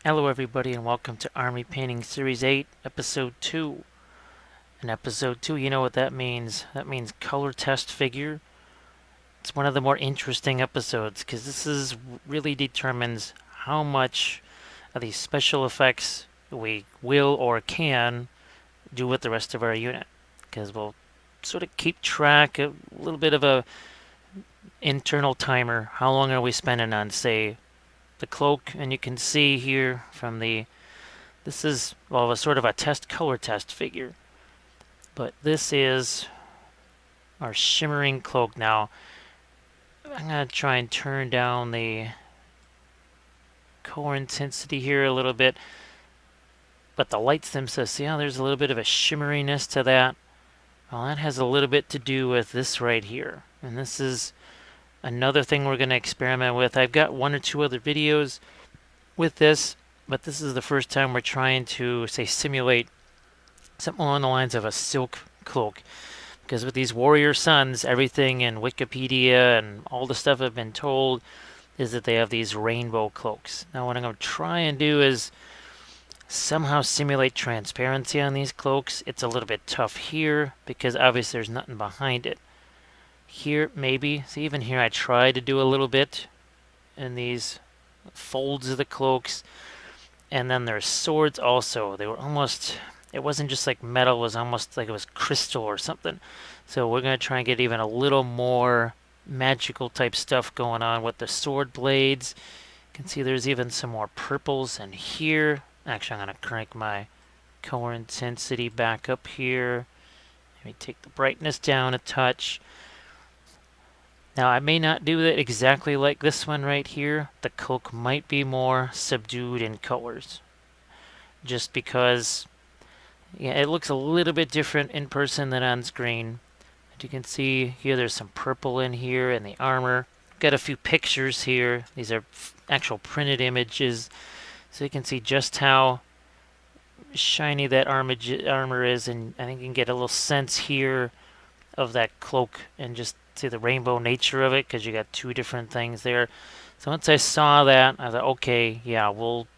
Hello everybody and welcome to Army Painting Series 8, Episode 2. In Episode 2, you know what that means. That means color test figure. It's one of the more interesting episodes because really determines how much of these special effects we will or can do with the rest of our unit. Because we'll sort of keep track, a little bit of a internal timer. How long are we spending on, say, the cloak? And you can see here from this is, well, a sort of a color test figure. But this is our shimmering cloak. Now, I'm going to try and turn down the color intensity here a little bit. But the lights themselves, see how there's a little bit of a shimmeriness to that? Well, that has a little bit to do with this right here. And this is another thing we're going to experiment with. I've got one or two other videos with this, but this is the first time we're trying to, say, simulate something along the lines of a silk cloak. Because with these warrior sons, everything in Wikipedia and all the stuff I've been told is that they have these rainbow cloaks. Now what I'm going to try and do is somehow simulate transparency on these cloaks. It's a little bit tough here because obviously there's nothing behind it. Here, maybe. See, even here I tried to do a little bit in these folds of the cloaks. And then their swords also. They were almost... It wasn't just like metal, it was almost like it was crystal or something. So we're going to try and get even a little more magical type stuff going on with the sword blades. You can see there's even some more purples in here. Actually, I'm going to crank my color intensity back up here. Let me take the brightness down a touch. Now, I may not do it exactly like this one right here. The cloak might be more subdued in colors. Just because... yeah, it looks a little bit different in person than on screen. As you can see here, there's some purple in here in the armor. Got a few pictures here. These are actual printed images. So you can see just how shiny that armor is. And I think you can get a little sense here of that cloak and just see the rainbow nature of it because you got two different things there. So once I saw that, I thought, okay, yeah, we'll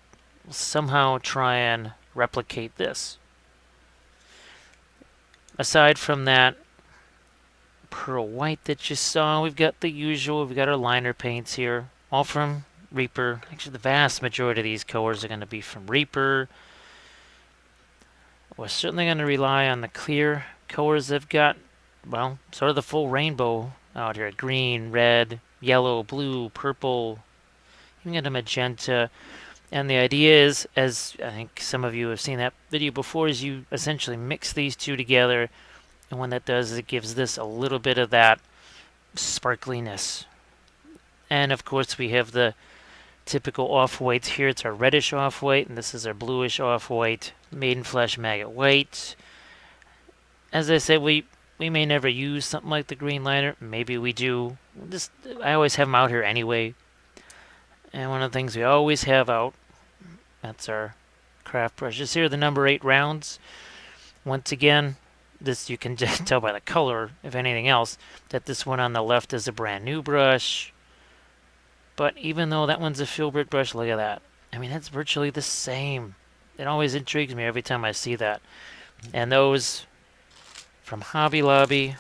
somehow try and replicate this. Aside from that pearl white that you saw, we've got the usual. We've got our liner paints here, all from Reaper. Actually, the vast majority of these colors are going to be from Reaper. We're certainly going to rely on the clear colors they've got, well, sort of the full rainbow out here. Green, red, yellow, blue, purple, even got a magenta. And the idea is, as I think some of you have seen that video before, is you essentially mix these two together. And what that does is it gives this a little bit of that sparkliness. And of course we have the typical off-whites here. It's our reddish off-white, and this is our bluish off-white, maiden flesh maggot white. As I said, we may never use something like the green liner. Maybe we do. I always have them out here anyway. And one of the things we always have out, that's our craft brushes. Here are the number 8 rounds. Once again, this you can just tell by the color, if anything else, that this one on the left is a brand new brush. But even though that one's a filbert brush, look at that. I mean, that's virtually the same. It always intrigues me every time I see that. And those from Hobby Lobby,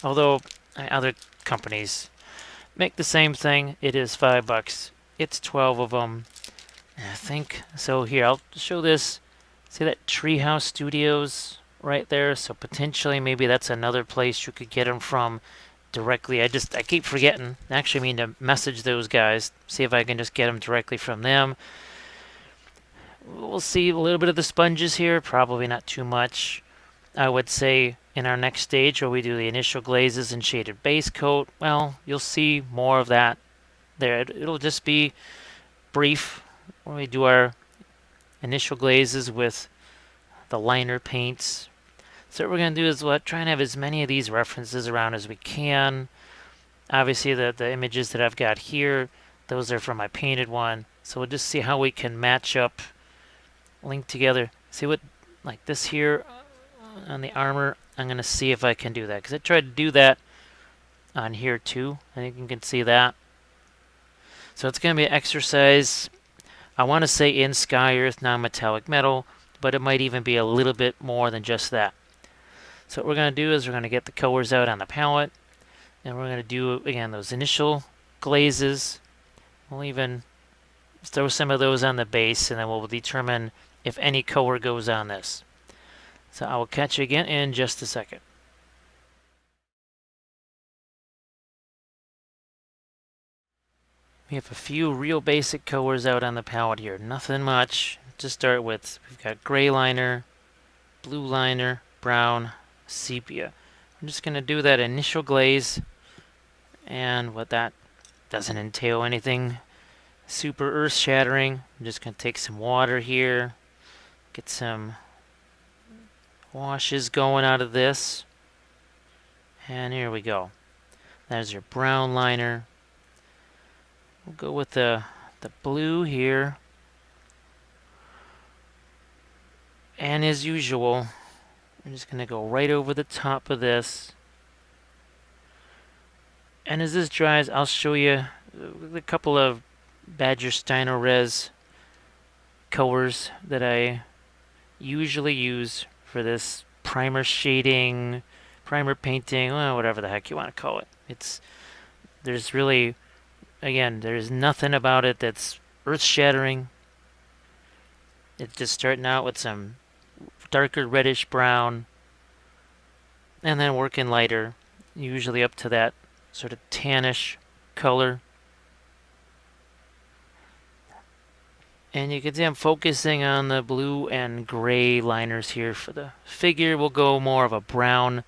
although other companies make the same thing, it is $5. It's 12 of them. And I think, so here, I'll show this. See that Treehouse Studios right there? So potentially maybe that's another place you could get them from directly. I keep forgetting. I actually mean to message those guys, see if I can just get them directly from them. We'll see a little bit of the sponges here, probably not too much. I would say in our next stage where we do the initial glazes and shaded base coat, well, you'll see more of that there. It'll just be brief when we do our initial glazes with the liner paints. So what we're going to do is we'll try and have as many of these references around as we can. Obviously the images that I've got here, those are from my painted one. So we'll just see how we can match up, link together. See what, like this here on the armor, I'm going to see if I can do that. Because I tried to do that on here too. I think you can see that. So it's going to be an exercise. I want to say in sky, earth, non-metallic metal, but it might even be a little bit more than just that. So what we're going to do is we're going to get the colors out on the palette, and we're going to do, again, those initial glazes. We'll even throw some of those on the base, and then we'll determine if any color goes on this. So I will catch you again in just a second. We have a few real basic colors out on the palette here. Nothing much to start with. We've got gray liner, blue liner, brown, sepia. I'm just going to do that initial glaze, and what that doesn't entail anything super earth-shattering. I'm just going to take some water here, get some washes going out of this, and here we go. There's your brown liner. We'll go with the blue here. And as usual, I'm just going to go right over the top of this. And as this dries, I'll show you a couple of Badger Steiner Res colors that I usually use for this primer shading, primer painting, well, whatever the heck you want to call it. There's really, again, there's nothing about it that's earth-shattering. It's just starting out with some darker reddish brown, and then working lighter, usually up to that sort of tannish color. And you can see I'm focusing on the blue and gray liners here for the figure. We'll go more of a brown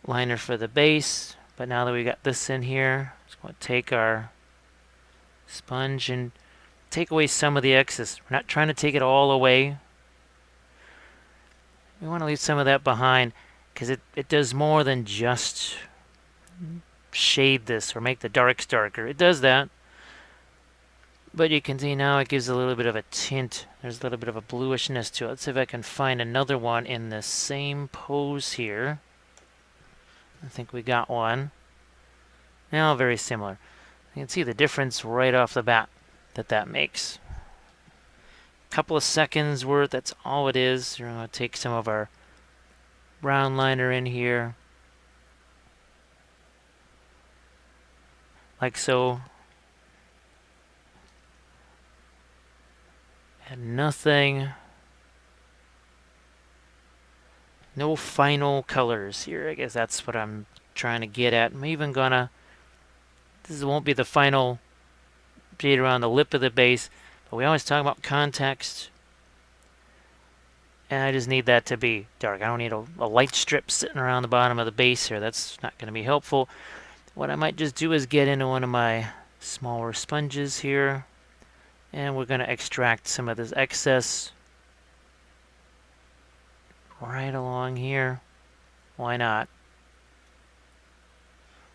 liner for the base. But now that we got this in here, just going to take our sponge and take away some of the excess. We're not trying to take it all away. We want to leave some of that behind, because it does more than just shade this or make the darks darker. It does that. But you can see now it gives a little bit of a tint. There's a little bit of a bluishness to it. Let's see if I can find another one in the same pose here. I think we got one. Now, very similar. You can see the difference right off the bat that makes. A couple of seconds worth, that's all it is. We're going to take some of our brown liner in here. Like so. And nothing, no final colors here. I guess that's what I'm trying to get at. I'm even gonna, this won't be the final shade around the lip of the base, but we always talk about context. And I just need that to be dark. I don't need a light strip sitting around the bottom of the base here. That's not going to be helpful. What I might just do is get into one of my smaller sponges here. And we're going to extract some of this excess right along here. Why not?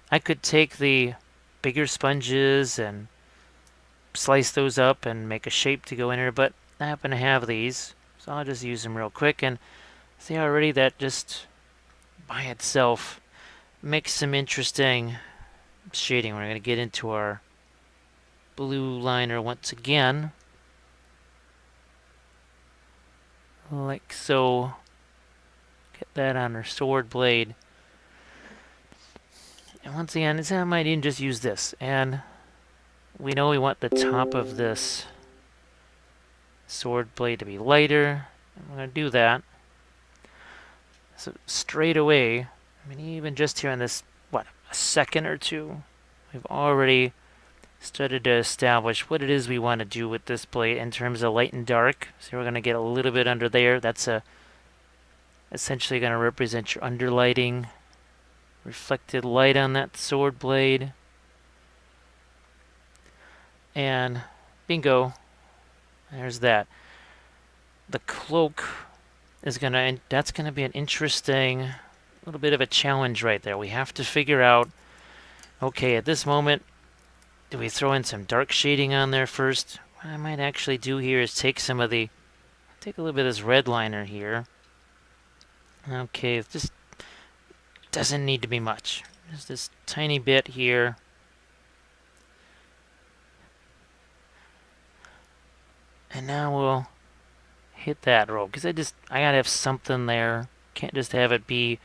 I could take the bigger sponges and slice those up and make a shape to go in here, but I happen to have these, so I'll just use them real quick. And see already that just by itself makes some interesting shading. We're going to get into our blue liner once again, like so. Get that on our sword blade, and once again, I might even just use this. And we know we want the top of this sword blade to be lighter. I'm going to do that. So straight away, I mean, even just here in this, what, a second or two, we've already started to establish what it is we want to do with this blade in terms of light and dark. So we're going to get a little bit under there. That's essentially going to represent your underlighting, reflected light on that sword blade. And bingo, there's that. The cloak is that's going to be an interesting little bit of a challenge right there. We have to figure out, okay, at this moment, do we throw in some dark shading on there first? What I might actually do here is take a little bit of this red liner here. Okay, this doesn't need to be much. Just this tiny bit here. And now we'll hit that rope, because I gotta have something there. Can't just have it be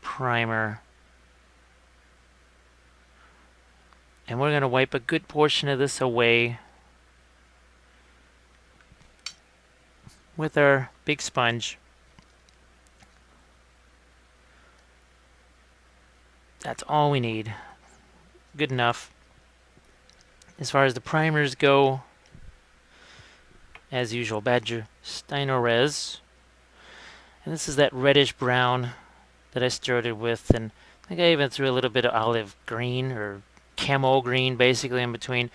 primer. And we're gonna wipe a good portion of this away with our big sponge. That's all we need. Good enough. As far as the primers go, as usual, Badger Steiner Res. And this is that reddish brown that I started with, and I think I even threw a little bit of olive green or camo green basically in between.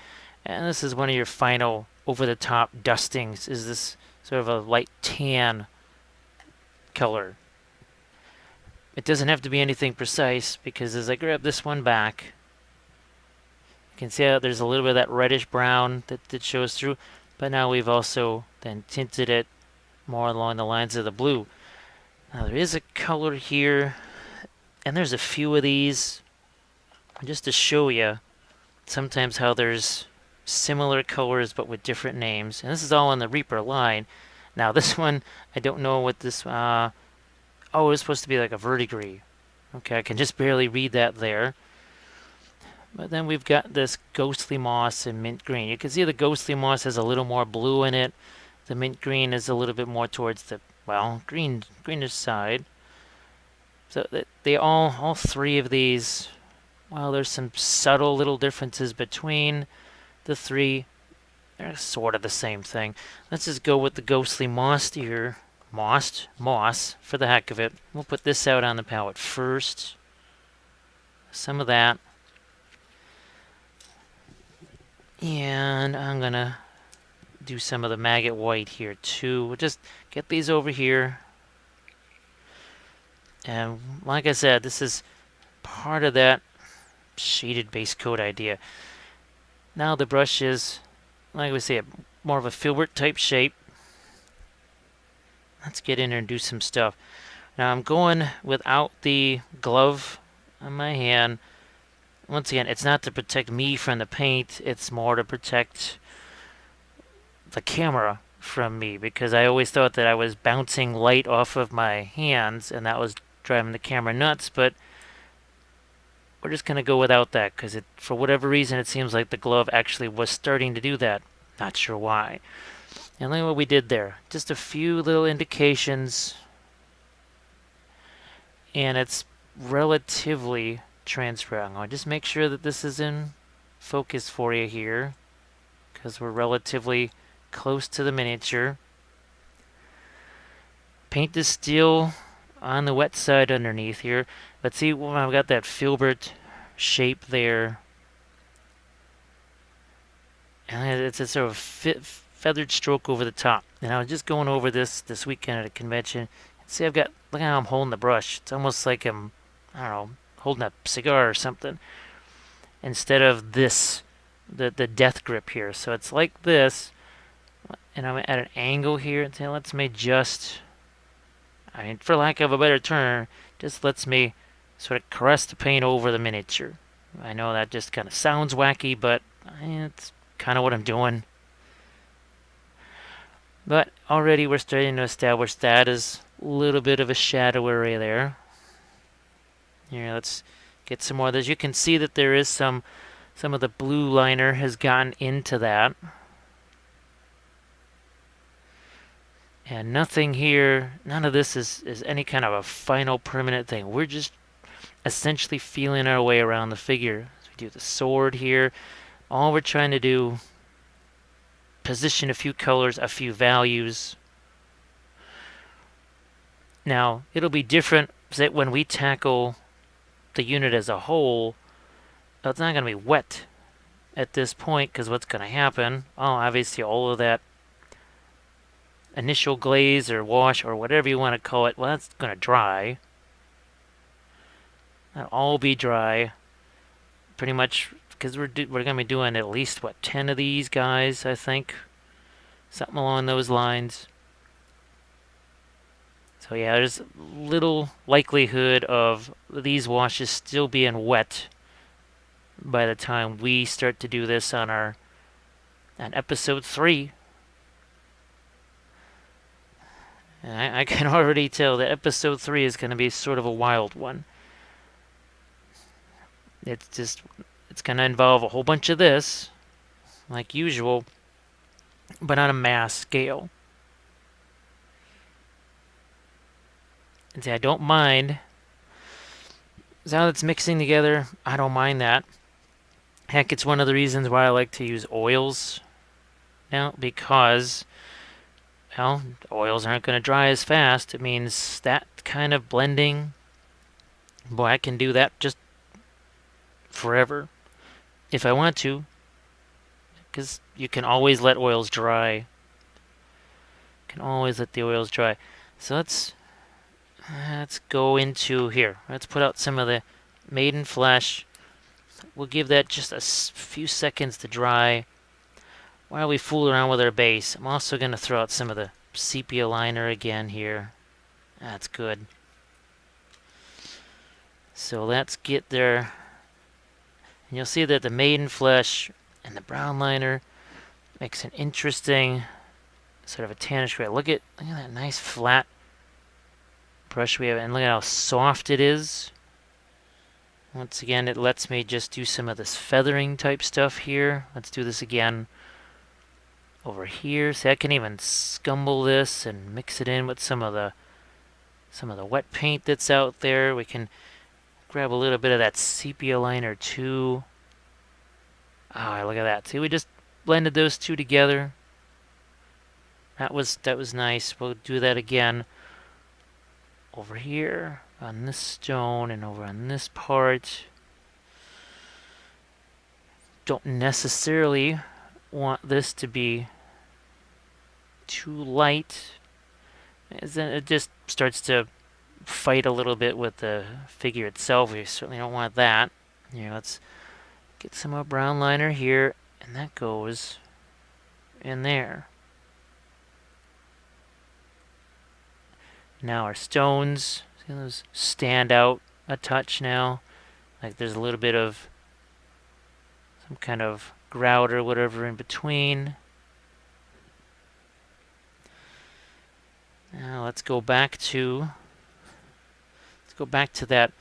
And this is one of your final over-the-top dustings, is this sort of a light tan color. It doesn't have to be anything precise, because as I grab this one back, you can see how there's a little bit of that reddish brown that shows through, but now we've also then tinted it more along the lines of the blue. Now there is a color here, and there's a few of these, just to show you sometimes how there's similar colors but with different names. And this is all on the Reaper line. Now this one, I don't know what this, oh, it's supposed to be like a verdigris. Okay, I can just barely read that there. But then we've got this ghostly moss and mint green. You can see the ghostly moss has a little more blue in it. The mint green is a little bit more towards the, well, greenish side. So they all three of these, well, there's some subtle little differences between the three. They're sort of the same thing. Let's just go with the ghostly moss here. Moss, for the heck of it. We'll put this out on the palette first. Some of that. And I'm gonna do some of the maggot white here too. We'll just get these over here. And like I said, this is part of that shaded base coat idea. Now the brush is, like we say, more of a filbert type shape. Let's get in there and do some stuff. Now I'm going without the glove on my hand. Once again, it's not to protect me from the paint, it's more to protect the camera from me, because I always thought that I was bouncing light off of my hands and that was driving the camera nuts, but we're just going to go without that, because for whatever reason it seems like the glove actually was starting to do that. Not sure why. And look at what we did there. Just a few little indications, and it's relatively transparent. I'll just make sure that this is in focus for you here, because we're relatively close to the miniature. Paint is still on the wet side underneath here. Let's see, well, I've got that filbert shape there. And it's a sort of feathered stroke over the top. And I was just going over this weekend at a convention. See, look at how I'm holding the brush. It's almost like I'm, I don't know, holding a cigar or something. Instead of this, the death grip here. So it's like this. And I'm at an angle here. And so lets me just, I mean, for lack of a better term, just lets me sort of caress the paint over the miniature. I know that just kind of sounds wacky, but it's kind of what I'm doing. But already we're starting to establish that as a little bit of a shadow area there. Here, let's get some more of those. You can see that there is some of the blue liner has gotten into that. And nothing here, none of this is any kind of a final permanent thing. We're just essentially feeling our way around the figure. So we do the sword here. All we're trying to do, position a few colors, a few values. Now, it'll be different when we tackle the unit as a whole. It's not going to be wet at this point, because what's going to happen, obviously all of that initial glaze or wash or whatever you want to call it, well, that's going to dry. That'll all be dry pretty much, because we're going to be doing at least, 10 of these guys, I think. Something along those lines. So yeah, there's little likelihood of these washes still being wet by the time we start to do this on episode 3 And I can already tell that episode 3 is going to be sort of a wild one. It's going to involve a whole bunch of this, like usual, but on a mass scale. And see, I don't mind. Now that's mixing together, I don't mind that. Heck, it's one of the reasons why I like to use oils now, because, well, oils aren't going to dry as fast. It means that kind of blending, boy, I can do that just forever if I want to, because you can always let oils dry. You can always let the oils dry. So let's go into here. Let's put out some of the maiden flesh. We'll give that just a few seconds to dry while we fool around with our base. I'm also going to throw out some of the sepia liner again here. That's good. So let's get there. And you'll see that the maiden flesh and the brown liner makes an interesting sort of a tannish gray. Look at that nice flat brush we have, and look at how soft it is. Once again, it lets me just do some of this feathering type stuff here. Let's do this again over here. See, I can even scumble this and mix it in with some of the wet paint that's out there. We can grab a little bit of that sepia liner too. Ah, look at that. See, we just blended those two together. That was nice. We'll do that again over here on this stone and over on this part. Don't necessarily want this to be too light, as then it just starts to fight a little bit with the figure itself. We certainly don't want that. Here, let's get some more brown liner here, and that goes in there. Now our stones, see those stand out a touch now. Like there's a little bit of some kind of grout or whatever in between. Now let's go back to that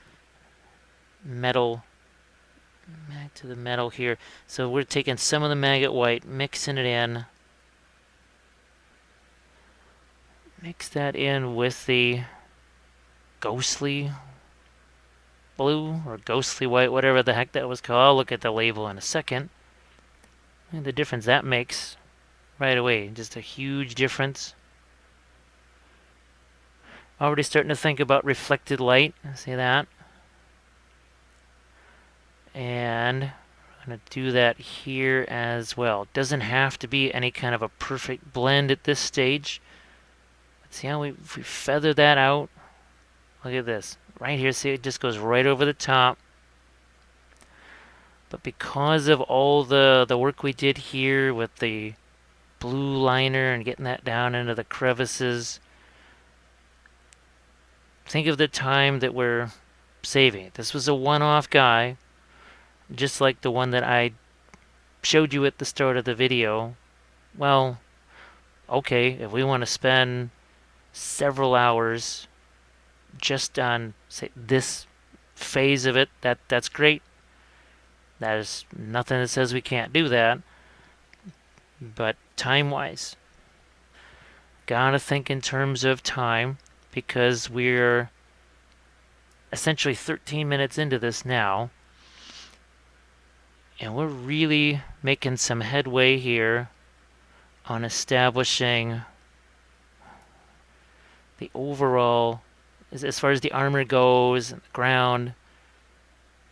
metal. Back to the metal here. So we're taking some of the maggot white, mixing it in. Mix that in with the ghostly blue or ghostly white, whatever the heck that was called. I'll look at the label in a second. And the difference that makes right away, just a huge difference. Already starting to think about reflected light. See that? And I'm going to do that here as well. Doesn't have to be any kind of a perfect blend at this stage. See how we feather that out? Look at this. Right here, see, it just goes right over the top. But because of all the work we did here with the blue liner and getting that down into the crevices, think of the time that we're saving. This was a one-off guy, just like the one that I showed you at the start of the video. Well, okay, if we want to spend several hours just on, say, this phase of it, that's great. There's nothing that says we can't do that. But time-wise, gotta think in terms of time, because we're essentially 13 minutes into this now, and we're really making some headway here on establishing the overall, as far as the armor goes, and the ground,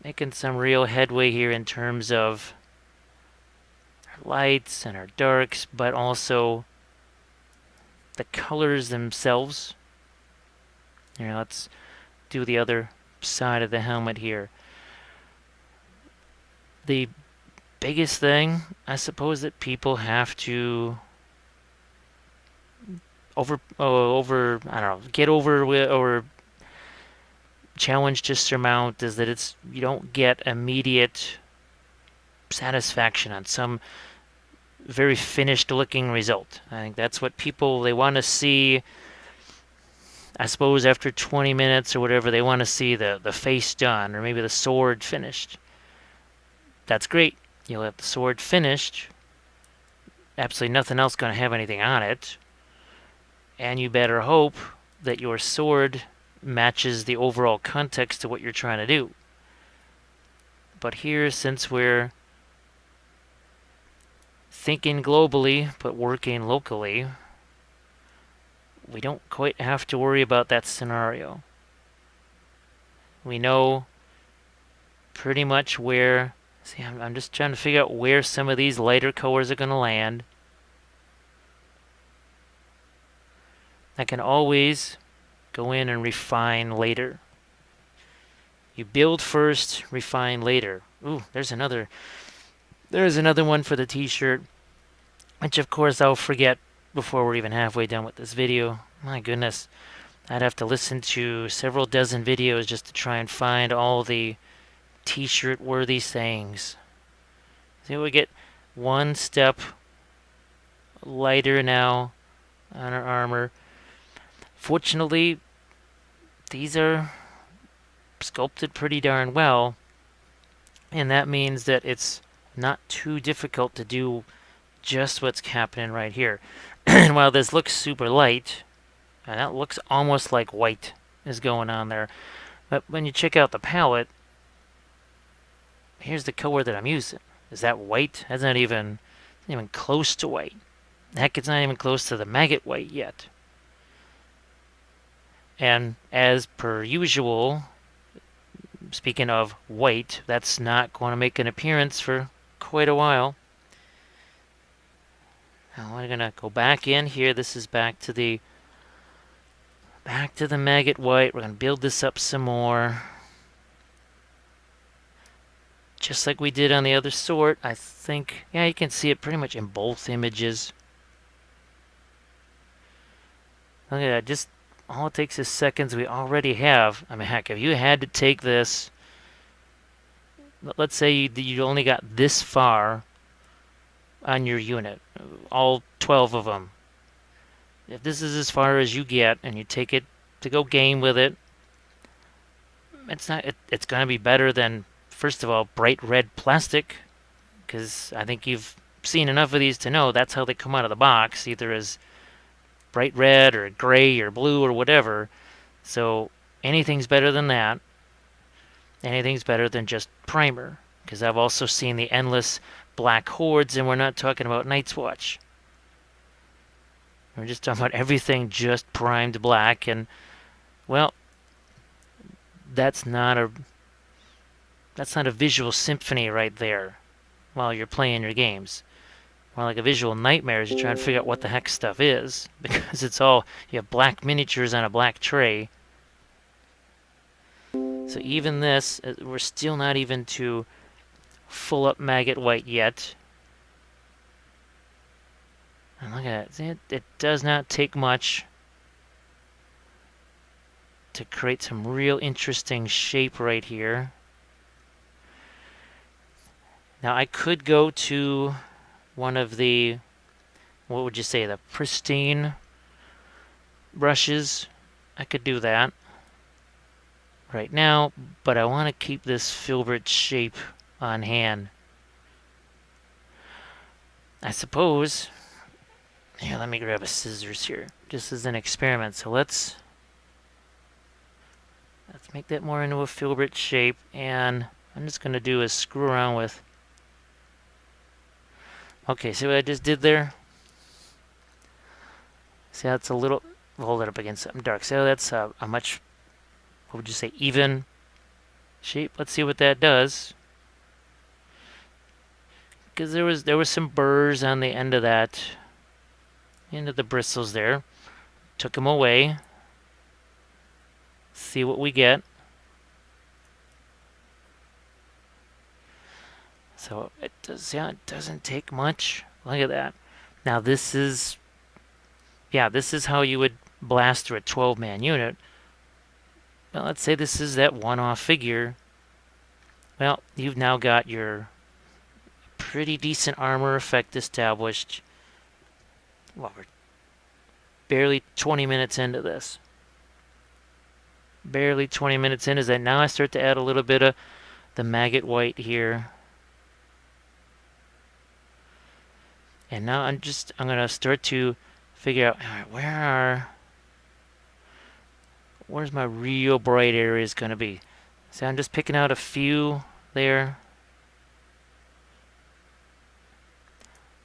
making some real headway here in terms of our lights and our darks, but also the colors themselves. Here, let's do the other side of the helmet here. The biggest thing, I suppose, that people have to get over with, or challenge to surmount, is that you don't get immediate satisfaction on some very finished looking result. I think that's what people, they want to see I suppose after 20 minutes or whatever, they want to see the face done, or maybe the sword finished. That's great. You'll have the sword finished. Absolutely nothing else going to have anything on it. And you better hope that your sword matches the overall context of what you're trying to do. But here, since we're thinking globally but working locally, we don't quite have to worry about that scenario. We know pretty much where. See, I'm just trying to figure out where some of these lighter colors are going to land. I can always go in and refine later. You build first, refine later. Ooh, there's another one for the t-shirt, which of course I'll forget before we're even halfway done with this video. My goodness, I'd have to listen to several dozen videos just to try and find all the t-shirt worthy sayings. See, we get one step lighter now on our armor. Fortunately, these are sculpted pretty darn well, and that means that it's not too difficult to do just what's happening right here. And while this looks super light, and that looks almost like white is going on there, but when you check out the palette, here's the color that I'm using. Is that white? That's not even close to white. Heck, it's not even close to the maggot white yet. And as per usual, speaking of white, that's not going to make an appearance for quite a while. Now we're going to go back in here. This is back to the maggot white. We're going to build this up some more. Just like we did on the other sort, I think. Yeah, you can see it pretty much in both images. Look at that. Just all it takes is seconds. We already have. I mean, heck, if you had to take this, let's say you only got this far on your unit, all 12 of them. If this is as far as you get, and you take it to go game with it, it's going to be better than, first of all, bright red plastic, because I think you've seen enough of these to know that's how they come out of the box, either as bright red or gray or blue or whatever. So anything's better than that. Anything's better than just primer, because I've also seen the endless black hordes, and we're not talking about Night's Watch. We're just talking about everything just primed black, and well, that's not a visual symphony right there while you're playing your games. More like a visual nightmare as you try and figure out what the heck stuff is, because it's all, you have black miniatures on a black tray. So even this, we're still not even to full up maggot white yet. And look at that. It does not take much to create some real interesting shape right here. Now I could go to one of the, what would you say, the pristine brushes. I could do that right now, but I want to keep this filbert shape on hand. I suppose, here, let me grab a scissors here, just as an experiment. So let's make that more into a filbert shape, and I'm just going to do is screw around with. Okay, see what I just did there? See how it's a little, hold it up against something dark. See how that's a much, what would you say, even shape? Let's see what that does. Because there was some burrs on the end of that, end of the bristles there. Took them away. See what we get. So it does, yeah, it doesn't take much. Look at that. Now this is, yeah, this is how you would blast through a 12-man unit. Well, let's say this is that one-off figure. Well, you've now got your pretty decent armor effect established. Well, we're barely 20 minutes into this. barely 20 minutes in, is that now I start to add a little bit of the maggot white here. And now I'm going to start to figure out, all right, where's my real bright areas going to be? So I'm just picking out a few there.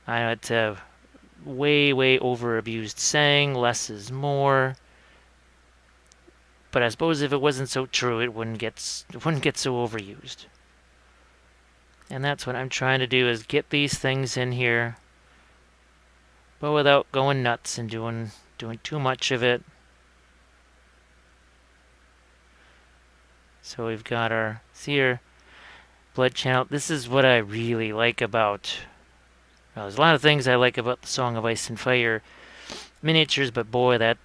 I know it's a way over abused saying, less is more. But I suppose if it wasn't so true, it wouldn't get so overused. And that's what I'm trying to do, is get these things in here, but without going nuts and doing too much of it. So we've got our sear blood channel. This is what I really like about, well, there's a lot of things I like about the Song of Ice and Fire miniatures, but boy, the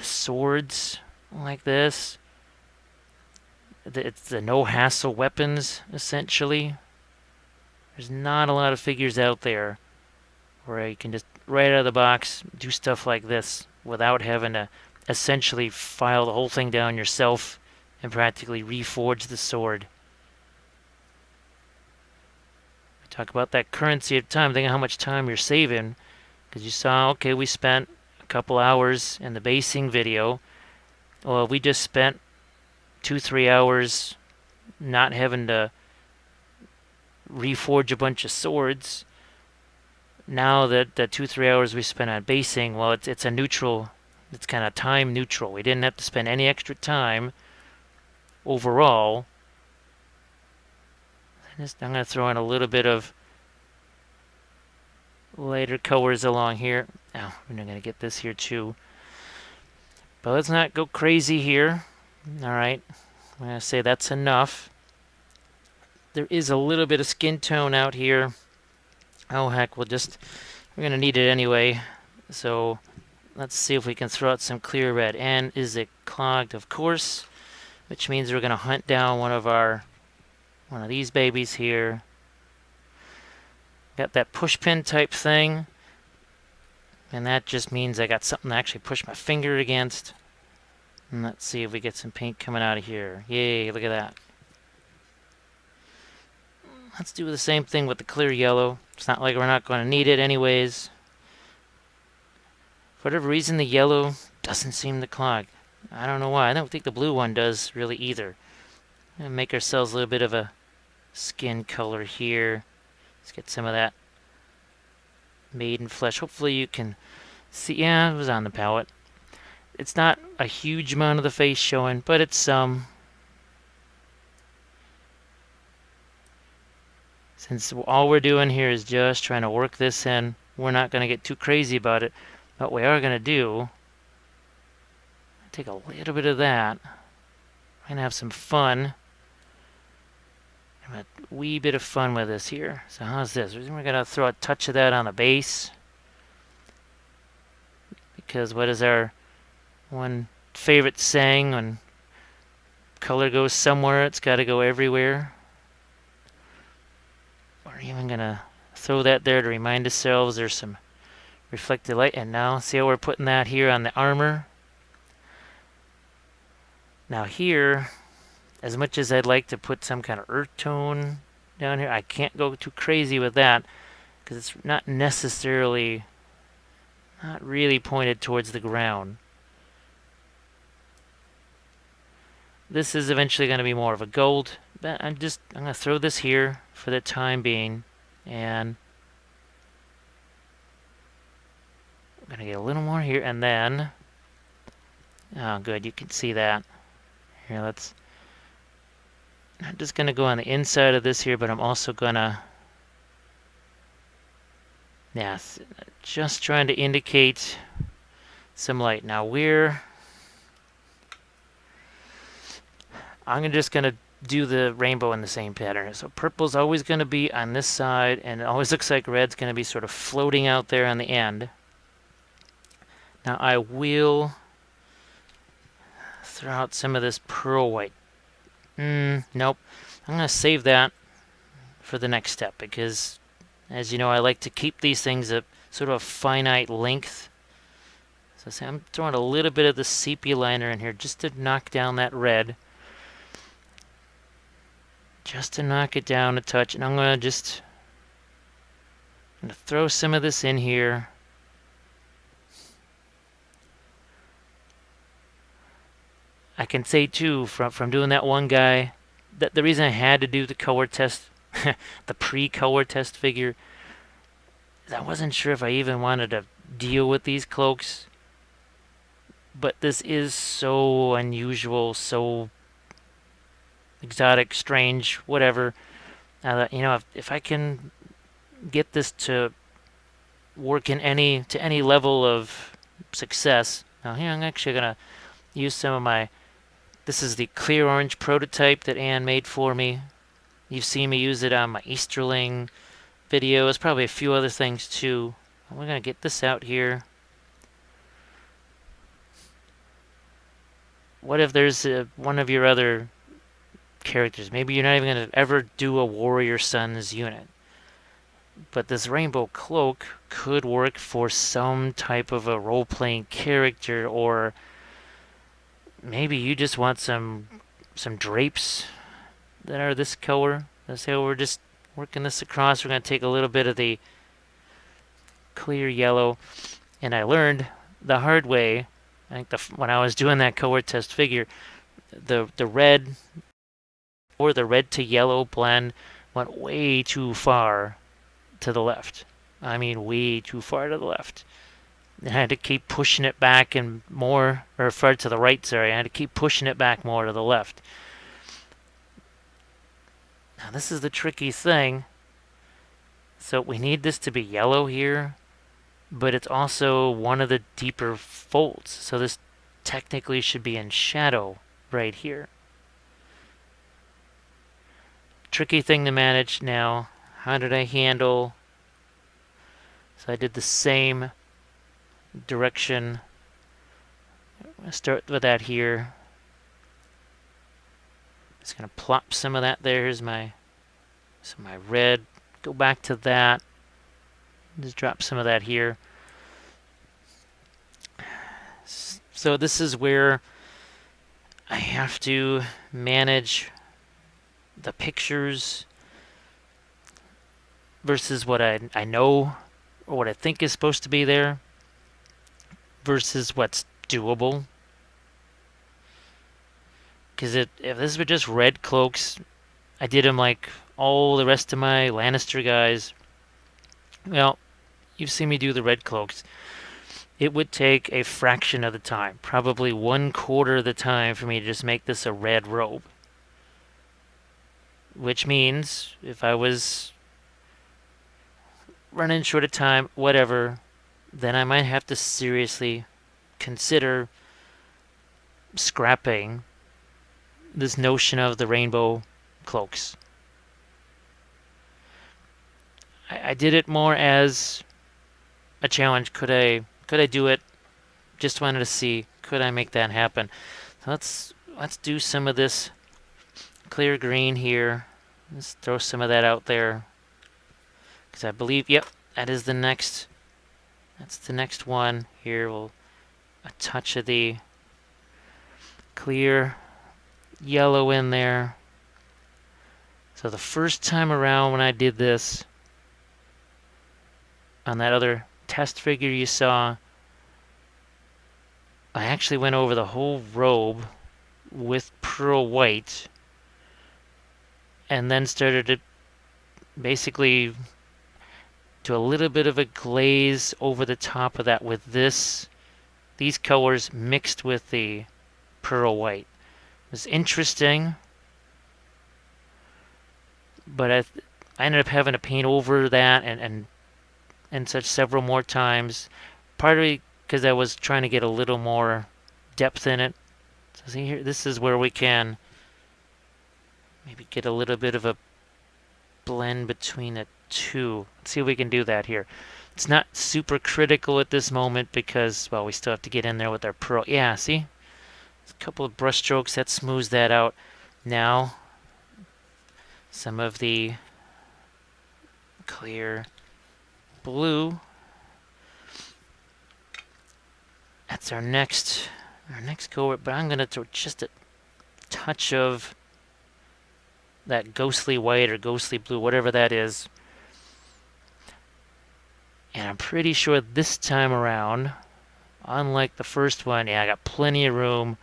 swords like this, it's the no-hassle weapons, essentially. There's not a lot of figures out there where you can just, right out of the box, do stuff like this without having to essentially file the whole thing down yourself and practically reforge the sword. We talk about that currency of time. Think of how much time you're saving, because you saw, okay, we spent a couple hours in the basing video. Well, we just spent 2-3 hours not having to reforge a bunch of swords. Now that the 2-3 hours we spent on basing, well, it's a neutral, it's kind of time neutral. We didn't have to spend any extra time overall. I'm going to throw in a little bit of lighter colors along here. Oh, we're going to get this here too. But let's not go crazy here. Alright, I'm going to say that's enough. There is a little bit of skin tone out here. Oh heck, we're going to need it anyway. So let's see if we can throw out some clear red. And is it clogged? Of course. Which means we're going to hunt down one of these babies here. Got that push pin type thing. And that just means I got something to actually push my finger against. And let's see if we get some paint coming out of here. Yay, look at that. Let's do the same thing with the clear yellow. It's not like we're not going to need it anyways. For whatever reason, the yellow doesn't seem to clog. I don't know why. I don't think the blue one does really either. And make ourselves a little bit of a skin color here. Let's get some of that maiden flesh. Hopefully you can see. Yeah, it was on the palette. It's not a huge amount of the face showing, but it's some. Since all we're doing here is just trying to work this in, we're not going to get too crazy about it. But we are going to do, take a little bit of that. We're going to have some fun. A wee bit of fun with this here. So how's this? We're going to throw a touch of that on the base. Because what is our one favorite saying? When color goes somewhere, it's got to go everywhere. We're even going to throw that there to remind ourselves there's some reflected light. And now, see how we're putting that here on the armor? Now here, as much as I'd like to put some kind of earth tone down here, I can't go too crazy with that because it's not really pointed towards the ground. This is eventually going to be more of a gold, but I'm going to throw this here for the time being, and I'm going to get a little more here, and then, oh good, you can see that. Here, I'm just going to go on the inside of this here, but I'm also going to, yeah, just trying to indicate some light. Now I'm just going to do the rainbow in the same pattern. So purple's always going to be on this side, and it always looks like red's going to be sort of floating out there on the end. Now I will throw out some of this pearl white. Nope. I'm going to save that for the next step because, as you know, I like to keep these things at sort of a finite length. So see, I'm throwing a little bit of the sepia liner in here just to knock down that red. Just to knock it down a touch. And I'm going to throw some of this in here. I can say too, from doing that one guy, that the reason I had to do the color test, the pre-color test figure, is I wasn't sure if I even wanted to deal with these cloaks. But this is so unusual, so exotic, strange, whatever. If I can get this to work to any level of success. Now here I'm actually gonna use some of my. This is the clear orange prototype that Anne made for me. You've seen me use it on my Easterling videos, probably a few other things too. We're gonna get this out here. What if there's one of your other characters? Maybe you're not even gonna ever do a Warrior Sons unit. But this rainbow cloak could work for some type of a role-playing character, or maybe you just want some drapes that are this color. Let's say we're just working this across. We're going to take a little bit of the clear yellow, and I learned the hard way. I think when I was doing that color test figure, the red or the red to yellow blend went way too far to the left. I mean, way too far to the left. I had to keep pushing it back and more, or far to the right, sorry. I had to keep pushing it back more to the left. Now, this is the tricky thing. So we need this to be yellow here, but it's also one of the deeper folds. So this technically should be in shadow right here. Tricky thing to manage now. How did I handle? So I did the same direction. I'm going to start with that here. Just going to plop some of that there. Here's my red. Go back to that. Just drop some of that here. So this is where I have to manage the pictures versus what I know or what I think is supposed to be there versus what's doable. Because if this were just red cloaks, I did them like all the rest of my Lannister guys. Well, you've seen me do the red cloaks. It would take a fraction of the time, probably 1/4 of the time, for me to just make this a red robe. Which means if I was running short of time, whatever, then I might have to seriously consider scrapping this notion of the rainbow cloaks. I did it more as a challenge. Could I do it? Just wanted to see, could I make that happen? So let's do some of this clear green here. Let's throw some of that out there. Because I believe, yep, that is the next. That's the next one. Here, we'll a touch of the clear yellow in there. So the first time around when I did this, on that other test figure you saw, I actually went over the whole robe with pearl white and then started to basically do a little bit of a glaze over the top of that with these colors mixed with the pearl white. It was interesting, but I ended up having to paint over that and such several more times, partly because I was trying to get a little more depth in it. So see here, this is where we can maybe get a little bit of a blend between the two. Let's see if we can do that here. It's not super critical at this moment because, well, we still have to get in there with our pearl. Yeah, see? A couple of brush strokes, that smooths that out. Now, some of the clear blue. That's our next color, but I'm gonna throw just a touch of that ghostly white or ghostly blue, whatever that is. And I'm pretty sure this time around, unlike the first one, yeah, I got plenty of room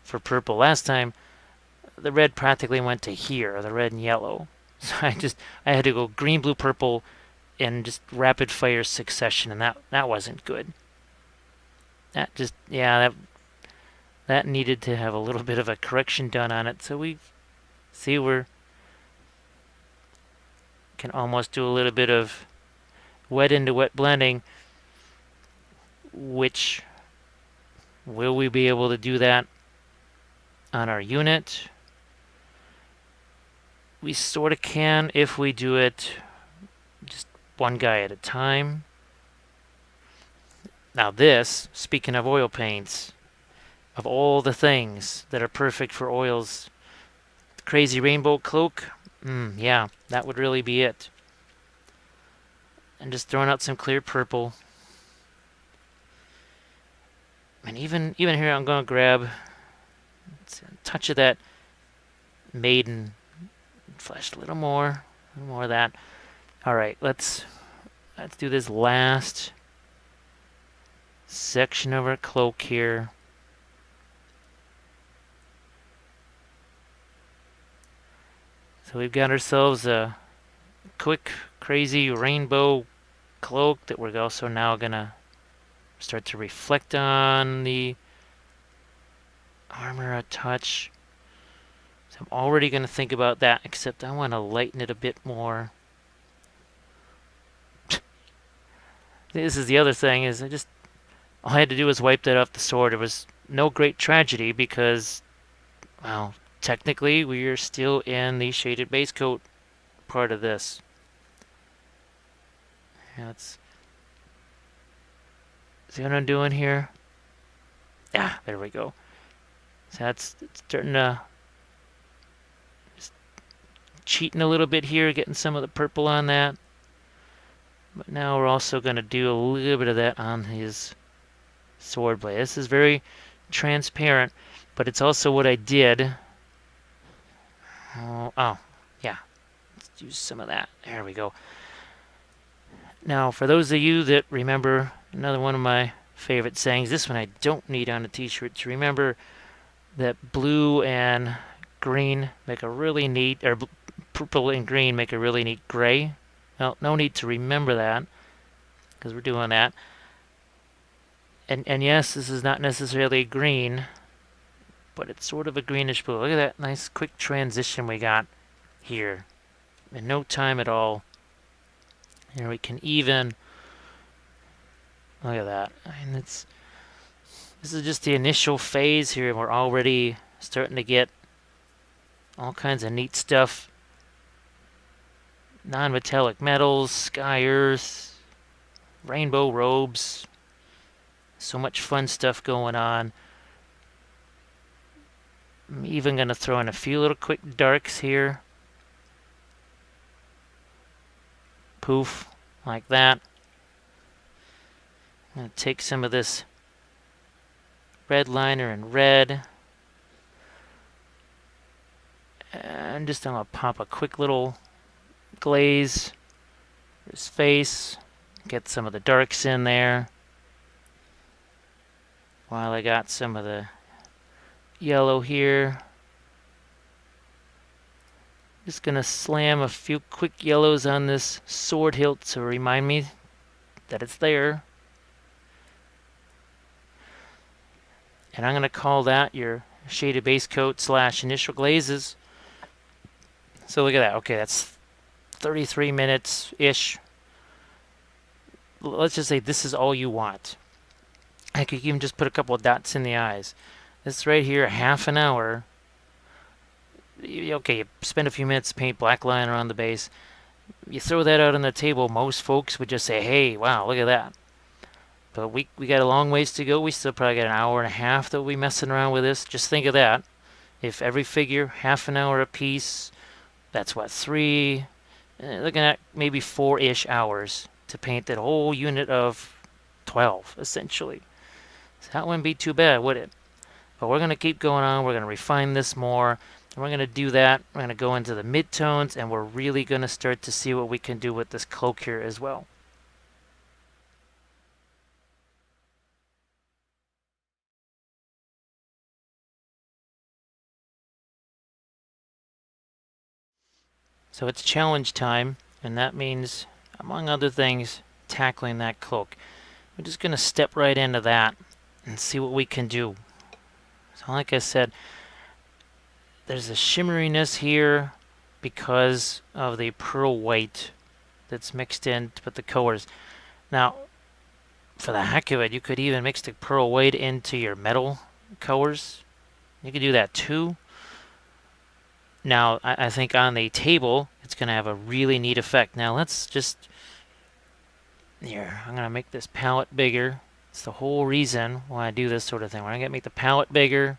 for purple. Last time, the red practically went to here, the red and yellow. So I had to go green, blue, purple in just rapid fire succession, and that wasn't good. That needed to have a little bit of a correction done on it. So we see we can almost do a little bit of wet into wet blending, which will we be able to do that on our unit? We sort of can if we do it just one guy at a time. Now this, speaking of oil paints, of all the things that are perfect for oils, the Crazy Rainbow Cloak, yeah, that would really be it. And just throwing out some clear purple. And even here, I'm going to grab a touch of that Maiden flesh, a little more of that. All right, let's do this last section of our cloak here. So we've got ourselves a quick, crazy rainbow cloak that we're also now gonna start to reflect on the armor a touch. So I'm already gonna think about that, except I want to lighten it a bit more. This is the other thing, is all I had to do was wipe that off the sword. It was no great tragedy because, well, technically we are still in the shaded base coat part of this. Yeah, see what I'm doing here? Ah, there we go. So it's starting to just cheating a little bit here, getting some of the purple on that. But now we're also going to do a little bit of that on his sword blade. This is very transparent, but it's also what I did. Oh, yeah. Let's use some of that. There we go. Now, for those of you that remember another one of my favorite sayings, this one I don't need on a t-shirt, to remember that blue and green make a really neat, or purple and green make a really neat gray. Well, no need to remember that, because we're doing that. And yes, this is not necessarily green, but it's sort of a greenish blue. Look at that nice quick transition we got here. In no time at all. Here we can even, look at that. And this is just the initial phase here, and we're already starting to get all kinds of neat stuff. Non-metallic metals, sky earth, rainbow robes. So much fun stuff going on. I'm even going to throw in a few little quick darks here. Poof, like that. I'm going to take some of this red liner in red. And just I'm going to pop a quick little glaze for his face. Get some of the darks in there. While I got some of the yellow here. Just gonna slam a few quick yellows on this sword hilt to remind me that it's there. And I'm gonna call that your shaded base coat / initial glazes. So look at that. Okay, that's 33 minutes-ish. Let's just say this is all you want. I could even just put a couple of dots in the eyes. This right here, half an hour. Okay, you spend a few minutes to paint black liner on the base. You throw that out on the table, most folks would just say, hey, wow, look at that. But we got a long ways to go. We still probably got an hour and a half that we'll be messing around with this. Just think of that. If every figure, half an hour a piece, that's what, 3, looking at maybe 4-ish hours to paint that whole unit of 12, essentially. So that wouldn't be too bad, would it? But we're going to keep going on. We're going to refine this more. And we're going to do that. We're going to go into the midtones, and we're really going to start to see what we can do with this cloak here as well. So it's challenge time, and that means, among other things, tackling that cloak. We're just going to step right into that and see what we can do. So like I said, there's a shimmeriness here because of the pearl white that's mixed in with the colors. Now, for the heck of it, you could even mix the pearl white into your metal colors. You could do that too. Now, I think on the table, it's going to have a really neat effect. Now, let's just... Here, I'm going to make this palette bigger. It's the whole reason why I do this sort of thing. We're going to make the palette bigger.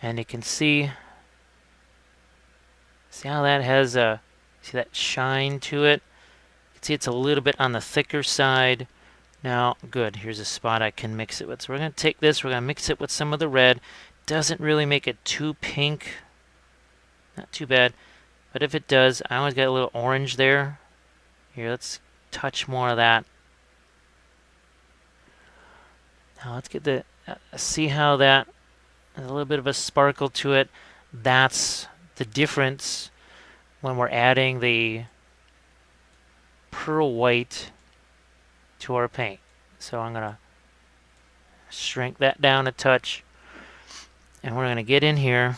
And you can see how that has a... See that shine to it? You can see it's a little bit on the thicker side. Now, good. Here's a spot I can mix it with. So we're going to take this. We're going to mix it with some of the red. Doesn't really make it too pink. Not too bad. But if it does, I always got a little orange there. Here, let's touch more of that. Now let's get the... see how that has a little bit of a sparkle to it. That's the difference when we're adding the pearl white to our paint. So I'm going to shrink that down a touch. And we're going to get in here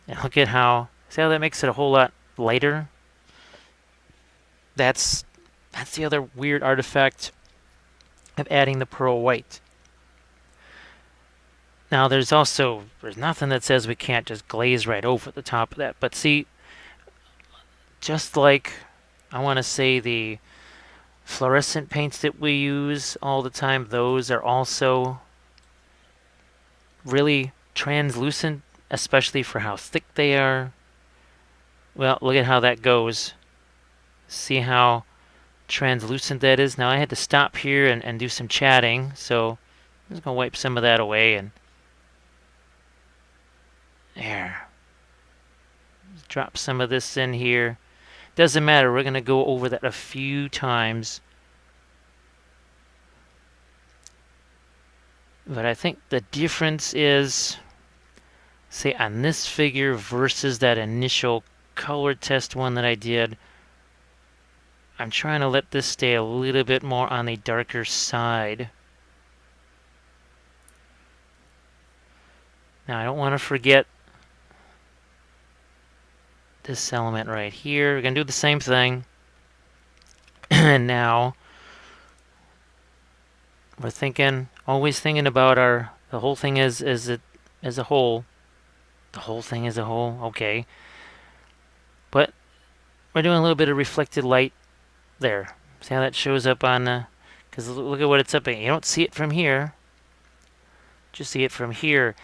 and look at how... See how that makes it a whole lot lighter? That's the other weird artifact of adding the pearl white. Now there's nothing that says we can't just glaze right over the top of that. But see, just like I want to say the fluorescent paints that we use all the time, those are also really translucent, especially for how thick they are. Well, look at how that goes. See how translucent that is? Now I had to stop here and do some chatting, so I'm just going to wipe some of that away. And there. Just drop some of this in here. Doesn't matter, we're going to go over that a few times. But I think the difference is, say, on this figure versus that initial color test one that I did, I'm trying to let this stay a little bit more on the darker side. Now I don't want to forget this element right here. We're going to do the same thing. And now we're always thinking about the whole thing as a whole. The whole thing as a whole, okay. But we're doing a little bit of reflected light there. See how that shows up on the... Because look at what it's up at. You don't see it from here. Just see it from here.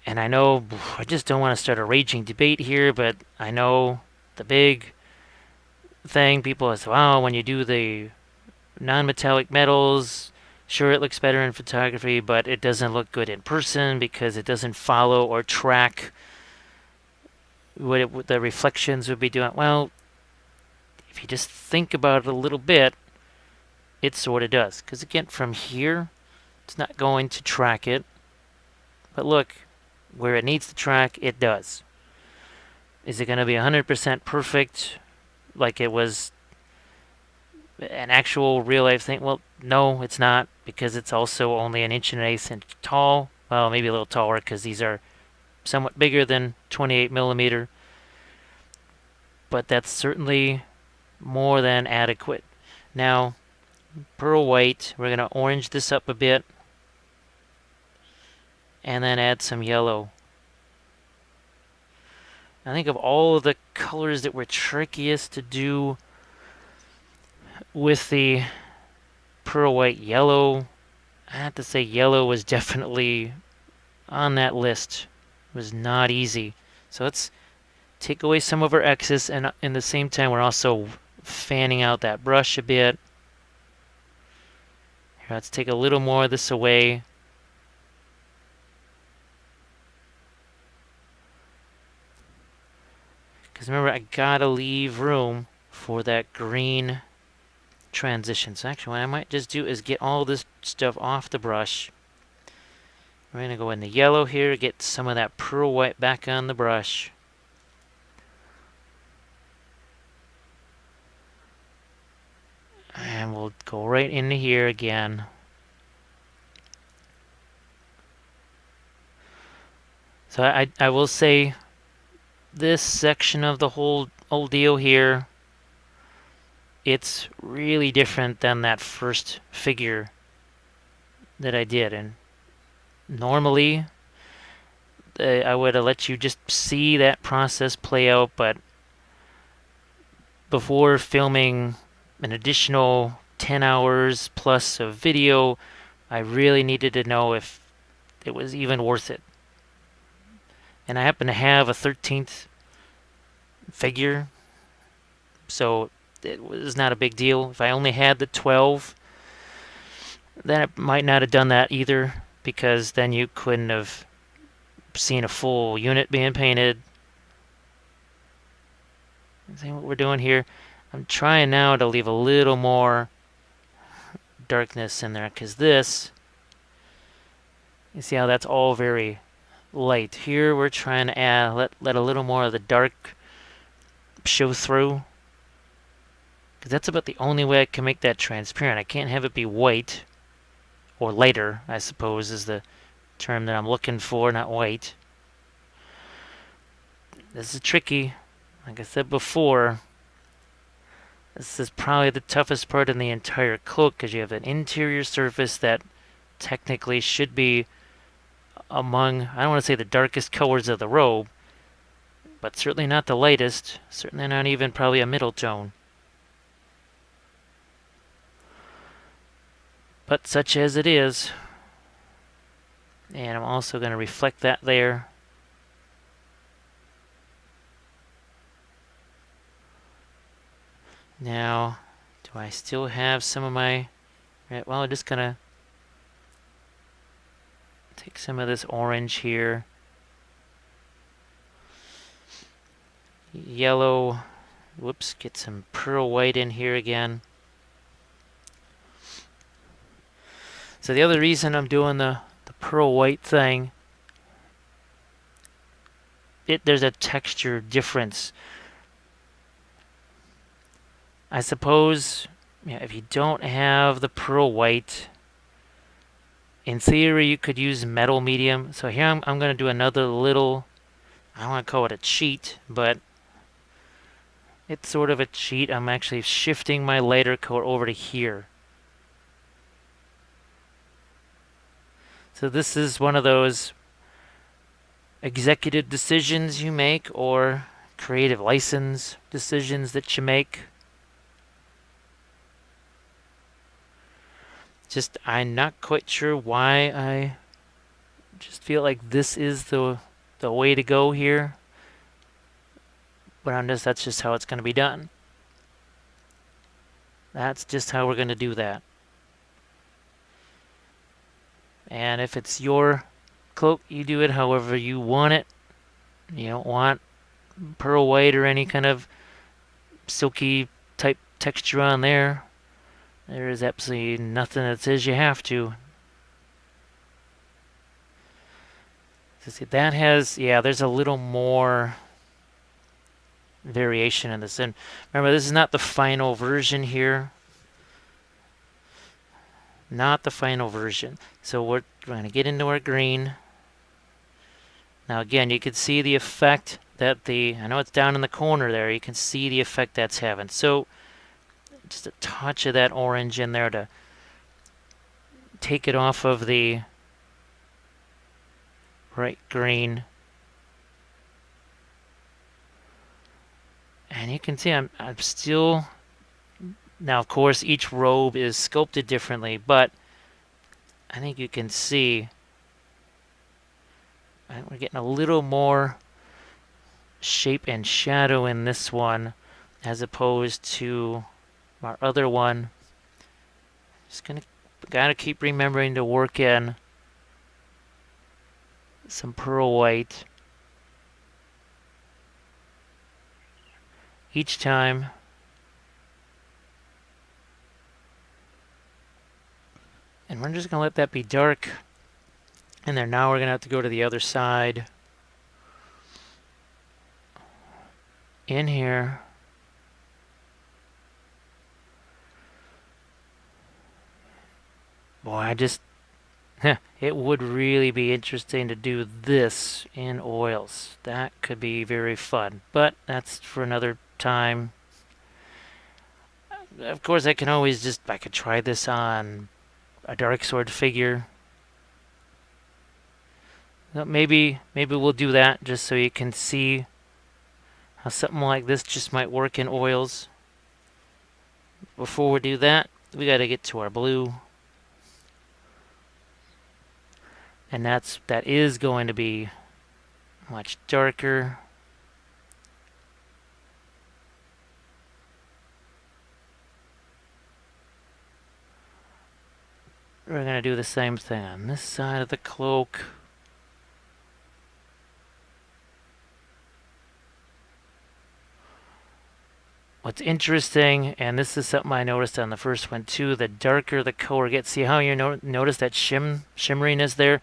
And I know I just don't want to start a raging debate here, but I know the big thing, people say, wow, when you do the non-metallic metals, sure it looks better in photography, but it doesn't look good in person because it doesn't follow or track what the reflections would be doing. Well, if you just think about it a little bit, it sort of does. Because again, from here, it's not going to track it. But look, where it needs to track, it does. Is it going to be 100% perfect like it was an actual real life thing? Well, no, it's not, because it's also only 1.125 inch tall. Well, maybe a little taller because these are somewhat bigger than 28mm. But that's certainly more than adequate. Now, pearl white, we're going to orange this up a bit. And then add some yellow. I think of all of the colors that were trickiest to do with the pearl white, yellow, I have to say yellow was definitely on that list. It was not easy. So let's take away some of our excess, and in the same time we're also fanning out that brush a bit. Here, let's take a little more of this away. Because remember, I gotta leave room for that green transition. So actually, what I might just do is get all this stuff off the brush. We're going to go in the yellow here, get some of that pearl white back on the brush. And we'll go right into here again. So I will say this section of the whole deal here, it's really different than that first figure that I did. And normally, I would have let you just see that process play out, but before filming an additional 10 hours plus of video, I really needed to know if it was even worth it. And I happen to have a 13th figure, so it was not a big deal. If I only had the 12, then I might not have done that either, because then you couldn't have seen a full unit being painted. See what we're doing here? I'm trying now to leave a little more darkness in there, because this, you see how that's all very light. Here we're trying to add, let a little more of the dark show through, because that's about the only way I can make that transparent. I can't have it be white, or lighter, I suppose is the term that I'm looking for, not white. This is tricky. Like I said before, this is probably the toughest part in the entire cloak, because you have an interior surface that technically should be among, I don't want to say the darkest colors of the robe, but certainly not the lightest, certainly not even probably a middle tone. But such as it is, and I'm also going to reflect that there. Now, do I still have some of my, well, I'm just going to take some of this orange here. Yellow, whoops, get some pearl white in here again. So the other reason I'm doing the pearl white thing, there's a texture difference. I suppose, if you don't have the pearl white, in theory you could use metal medium. So here I'm going to do another little, I don't want to call it a cheat, but it's sort of a cheat. I'm actually shifting my lighter coat over to here. So this is one of those executive decisions you make, or creative license decisions that you make. Just, I'm not quite sure why I just feel like this is the way to go here. But that's just how it's going to be done. That's just how we're going to do that. And if it's your cloak, you do it however you want it. You don't want pearl white or any kind of silky type texture on there. There is absolutely nothing that says you have to. So see, that has, there's a little more variation in this. And remember, this is not the final version here. Not the final version. So we're going to get into our green. Now again, you can see the effect that I know it's down in the corner there, you can see the effect that's having. So just a touch of that orange in there to take it off of the bright green. And you can see I'm still, now of course each robe is sculpted differently, but I think you can see we're getting a little more shape and shadow in this one as opposed to our other one. Just going to Gotta keep remembering to work in some pearl white each time. And we're just going to let that be dark. And then now we're going to have to go to the other side. In here. Boy, it would really be interesting to do this in oils. That could be very fun. But that's for another time. Of course, I could try this on a dark sword figure. Maybe we'll do that just so you can see how something like this just might work in oils. Before we do that, we got to get to our blue. And that is going to be much darker. We're going to do the same thing on this side of the cloak. What's interesting, and this is something I noticed on the first one too, the darker the color gets, see how you notice that shimmeriness there?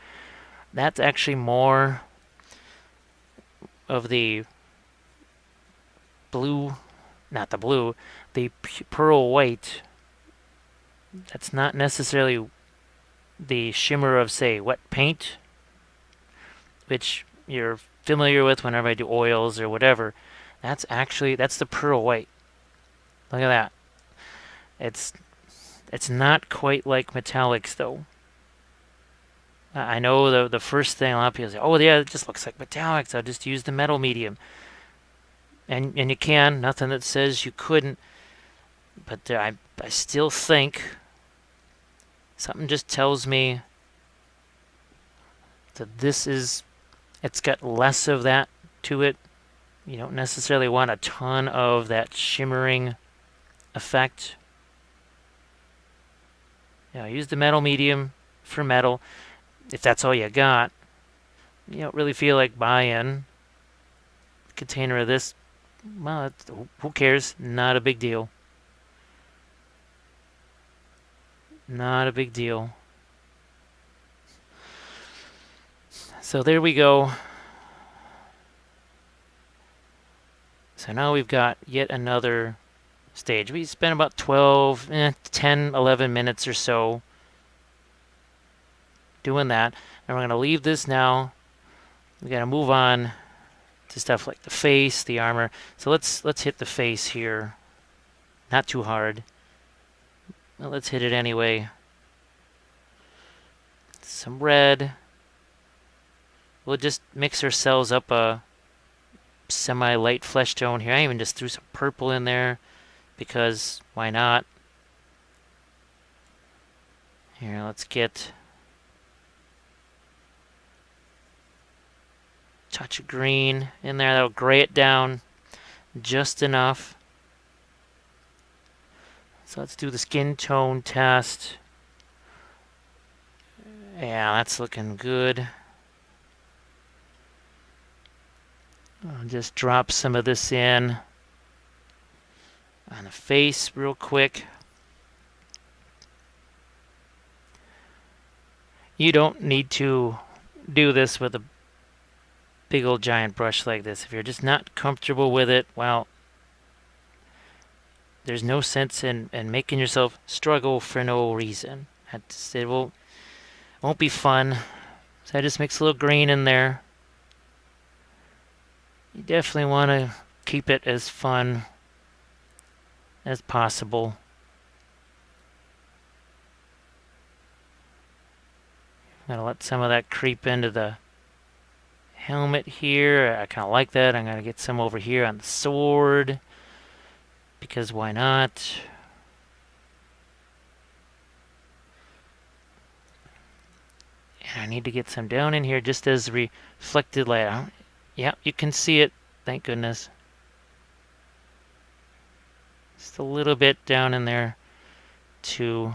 That's actually more of the blue, not the blue, the pearl white. That's not necessarily the shimmer of, say, wet paint, which you're familiar with whenever I do oils or whatever. That's the pearl white. Look at that. It's not quite like metallics though. I know the first thing a lot of people say, oh yeah, it just looks like metallics. I'll just use the metal medium. And you can. Nothing that says you couldn't. But I still think something just tells me that it's got less of that to it. You don't necessarily want a ton of that shimmering effect. Use the metal medium for metal. If that's all you got, you don't really feel like buying a container of this. Well, who cares? Not a big deal. Not a big deal. So there we go. So now we've got yet another stage. We spent about 10, 11 minutes or so doing that. And we're going to leave this now. We got to move on to stuff like the face, the armor. So let's hit the face here. Not too hard. Well, let's hit it anyway. Some red. We'll just mix ourselves up a semi-light flesh tone here. I even just threw some purple in there because why not? Here, let's get a touch of green in there. That'll gray it down just enough. So let's do the skin tone test. Yeah, that's looking good. I'll just drop some of this in on the face real quick. You don't need to do this with a big old giant brush like this. If you're just not comfortable with it, well, there's no sense in making yourself struggle for no reason. It won't be fun. So I just mix a little green in there. You definitely want to keep it as fun as possible. I'm gonna let some of that creep into the helmet here. I kind of like that. I'm gonna get some over here on the sword because why not? And I need to get some down in here just as reflected light. Yeah, you can see it. Thank goodness. Just a little bit down in there too.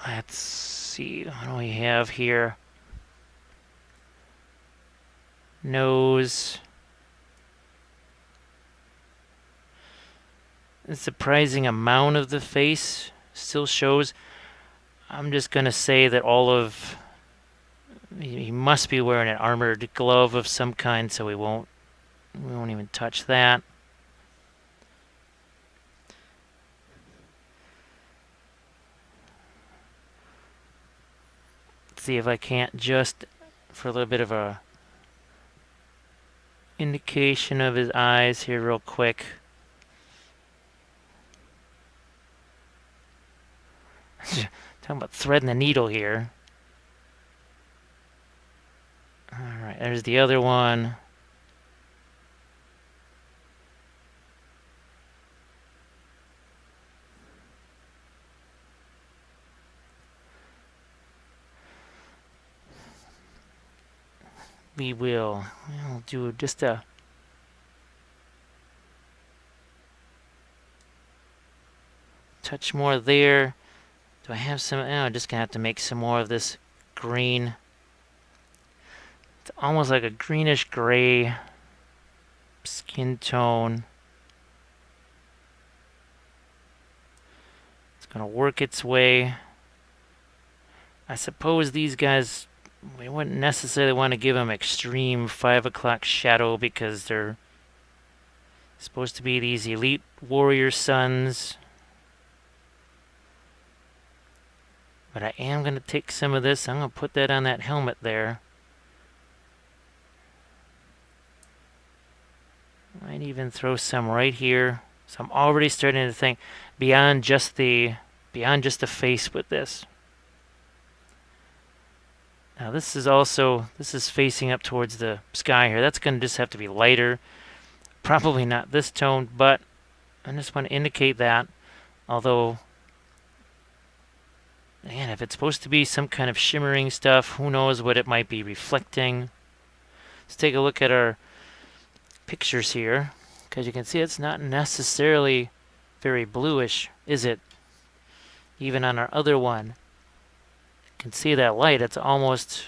Let's see, what do we have here? Nose. A surprising amount of the face still shows. I'm just going to say that he must be wearing an armored glove of some kind, so we won't even touch that. Let's see if I can't just, for a little bit of a indication of his eyes here real quick. Talking about threading the needle here. Alright, there's the other one. We'll do just a touch more there. Do I have some? Oh, I'm just gonna have to make some more of this green. It's almost like a greenish gray skin tone. It's gonna work its way. I suppose these guys, we wouldn't necessarily want to give them extreme 5 o'clock shadow because they're supposed to be these elite warrior sons. But I am going to take some of this. I'm going to put that on that helmet there. Might even throw some right here. So I'm already starting to think beyond just the face with this. Now this is facing up towards the sky here. That's going to just have to be lighter. Probably not this tone, but I just want to indicate that. Although, again, if it's supposed to be some kind of shimmering stuff, who knows what it might be reflecting. Let's take a look at our pictures here, because you can see it's not necessarily very bluish, is it? Even on our other one, you can see that light. It's almost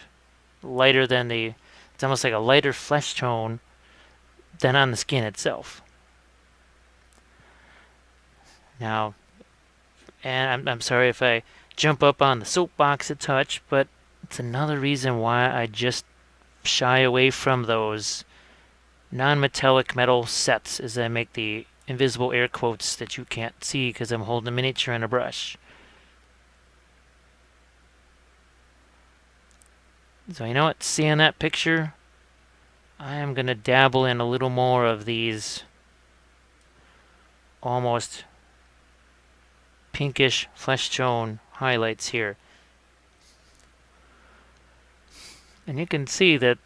lighter than it's almost like a lighter flesh tone than on the skin itself. Now, and I'm sorry if I jump up on the soapbox a touch, but it's another reason why I just shy away from those non-metallic metal sets as I make the invisible air quotes that you can't see because I'm holding a miniature and a brush. So you know what, seeing that picture, I am going to dabble in a little more of these almost pinkish flesh tone highlights here. And you can see that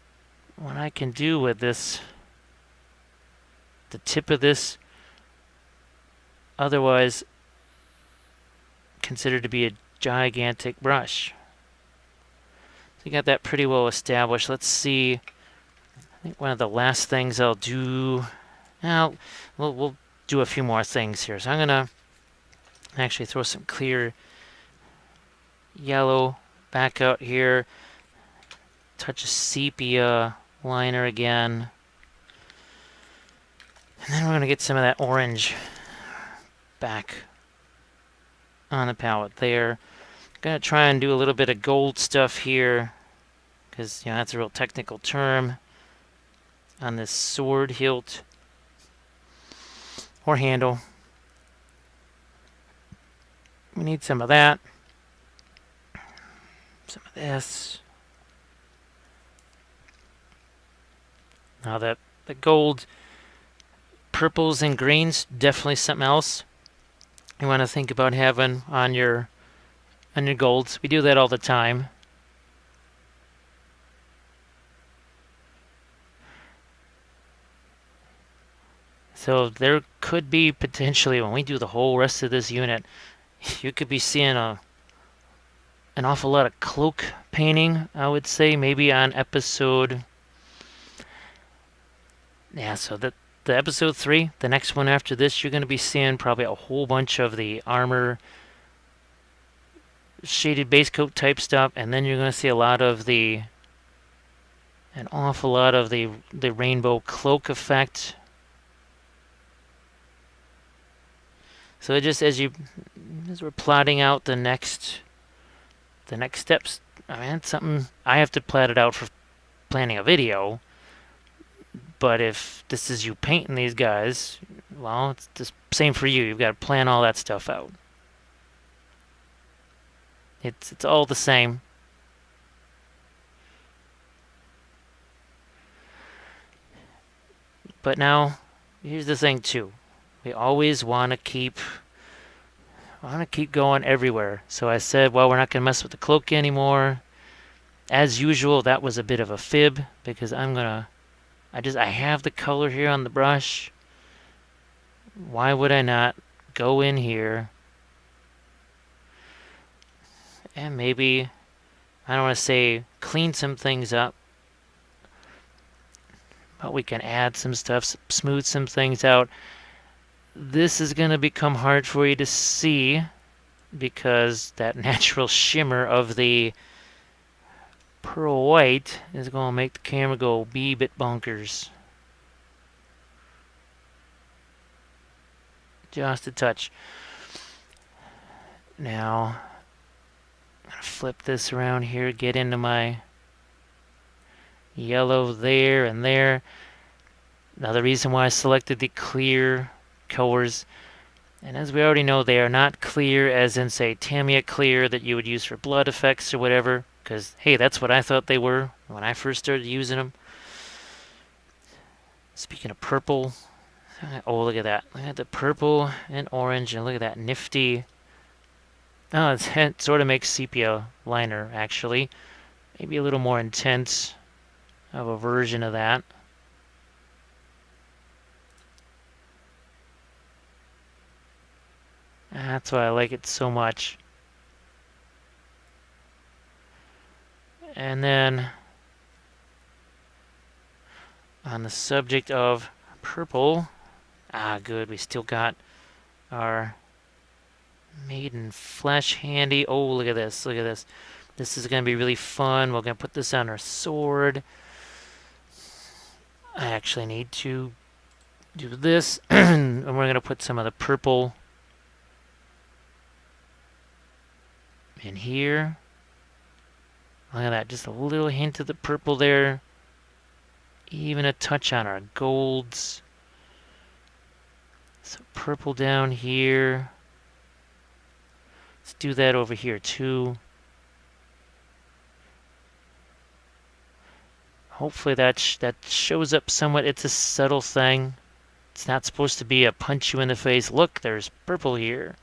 what I can do with this, the tip of this, otherwise considered to be a gigantic brush. So you got that pretty well established. Let's see. I think one of the last things I'll do. Now, we'll do a few more things here. So I'm gonna actually throw some clear yellow back out here. Touch a sepia liner again. And then we're going to get some of that orange back on the palette there. Going to try and do a little bit of gold stuff here, because that's a real technical term on this sword hilt or handle. We need some of that. Some of this. Now the gold, purples and greens, definitely something else you want to think about having on your golds. We do that all the time. So there could be potentially, when we do the whole rest of this unit, you could be seeing an awful lot of cloak painting, I would say, maybe on episode. Yeah, so the episode 3, the next one after this, you're going to be seeing probably a whole bunch of the armor shaded base coat type stuff, and then you're going to see a lot of an awful lot of the rainbow cloak effect. So it just as we're plotting out the next steps, I mean, it's something I have to plot it out for planning a video. But if this is you painting these guys, well, it's the same for you. You've got to plan all that stuff out. It's all the same. But now, here's the thing too. We always want to keep going everywhere. So I said, well, we're not going to mess with the cloak anymore. As usual, that was a bit of a fib because I have the color here on the brush. Why would I not go in here and maybe, I don't want to say clean some things up, but we can add some stuff, smooth some things out. This is going to become hard for you to see because that natural shimmer of the pearl white is going to make the camera go a bit bonkers. Just a touch. Now, I'm going to flip this around here, get into my yellow there and there. Now the reason why I selected the clear colors, and as we already know, they are not clear as in, say, Tamiya clear that you would use for blood effects or whatever, because, hey, that's what I thought they were when I first started using them. Speaking of purple, oh, look at that. Look at the purple and orange, and look at that nifty. Oh, it sort of makes sepia liner, actually. Maybe a little more intense of a version of that. That's why I like it so much. And then, on the subject of purple, good, we still got our maiden flesh handy. Oh, look at this, look at this. This is going to be really fun. We're going to put this on our sword. I actually need to do this, and we're going to put some of the purple in here. Look at that, just a little hint of the purple there. Even a touch on our golds. So purple down here. Let's do that over here too. Hopefully that shows up somewhat. It's a subtle thing. It's not supposed to be a punch you in the face. Look, there's purple here.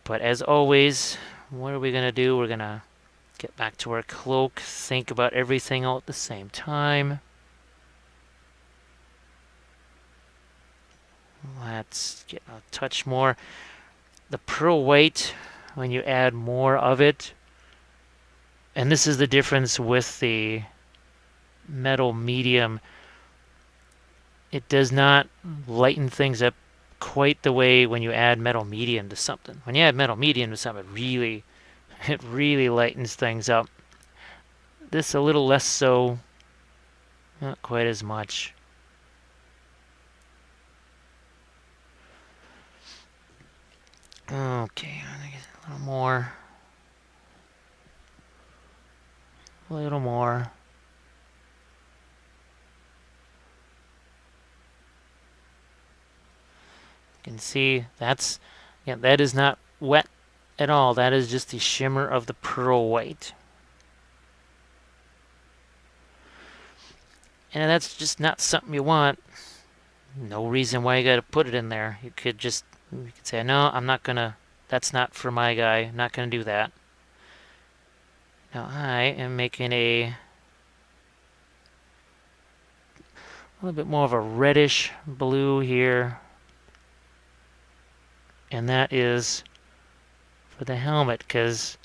But as always, what are we going to do? We're going to get back to our cloak, think about everything all at the same time. Let's get a touch more. The pearl white, when you add more of it, and this is the difference with the metal medium, it does not lighten things up quite the way when you add metal medium to something. When you add metal medium to something, it really lightens things up. This a little less so, not quite as much. Okay, I think it's a little more. A little more. You can see that is not wet at all. That is just the shimmer of the pearl white. And that's just not something you want. No reason why you gotta put it in there. You could say, no, I'm not gonna, that's not for my guy. I'm not gonna do that. Now I am making a little bit more of a reddish blue here. And that is for the helmet, because,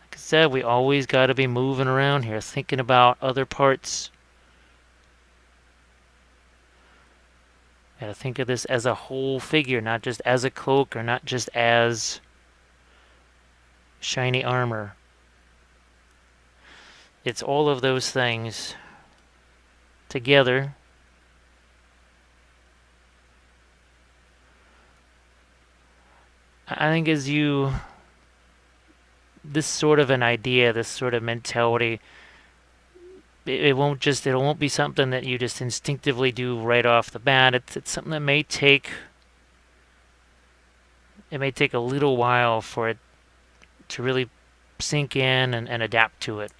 like I said, we always got to be moving around here, thinking about other parts. Gotta think of this as a whole figure, not just as a cloak or not just as shiny armor. It's all of those things together. I think as you, this sort of an idea, this sort of mentality, it won't be something that you just instinctively do right off the bat. It's something that may take a little while for it to really sink in and adapt to it,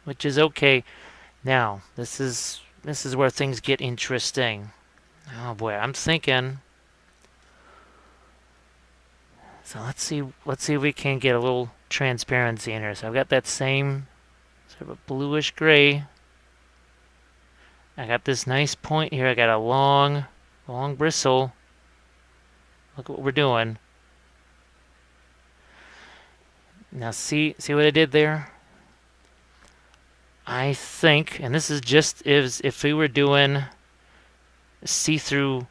which is okay. Now, this is where things get interesting. Oh boy, I'm thinking. So let's see if we can get a little transparency in here. So I've got that same sort of a bluish gray. I got this nice point here. I got a long bristle. Look what we're doing. Now see what I did there? I think, and this is just if we were doing see-through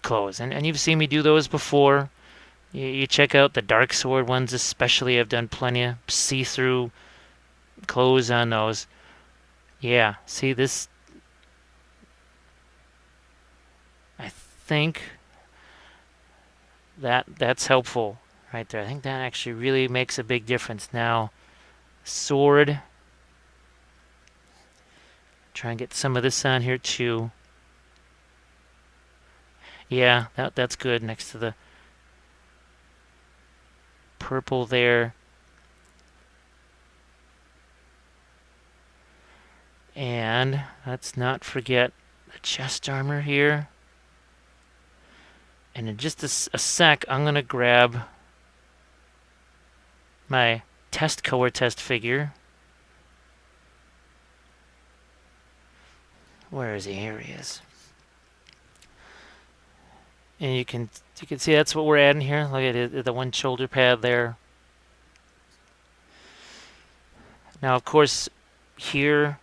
clothes, and you've seen me do those before. You check out the dark sword ones especially. I've done plenty of see-through clothes on those. Yeah, see this? I think that's helpful right there. I think that actually really makes a big difference. Now, sword. Try and get some of this on here too. Yeah, that's good next to the purple there. And let's not forget the chest armor here. And in just a sec, I'm going to grab my color test figure. Where is he? Here he is. And you can see that's what we're adding here. Look at it, the one shoulder pad there. Now, of course, here,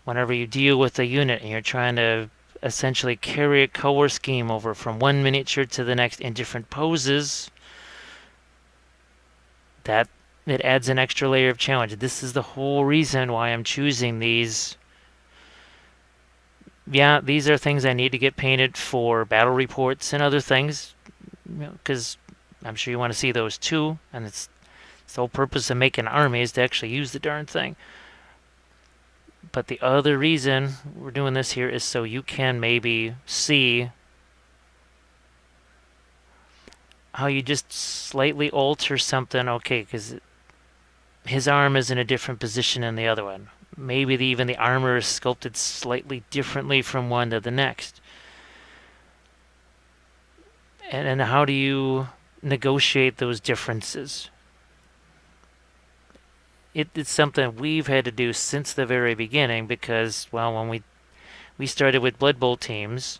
whenever you deal with a unit and you're trying to essentially carry a color scheme over from one miniature to the next in different poses, that it adds an extra layer of challenge. This is the whole reason why I'm choosing these. Yeah, these are things I need to get painted for battle reports and other things, because I'm sure you want to see those too, and it's the whole purpose of making an army is to actually use the darn thing. But the other reason we're doing this here is so you can maybe see how you just slightly alter something. Okay, because his arm is in a different position than the other one. Maybe even the armor is sculpted slightly differently from one to the next. And how do you negotiate those differences? It's something we've had to do since the very beginning because, well, when we started with Blood Bowl teams,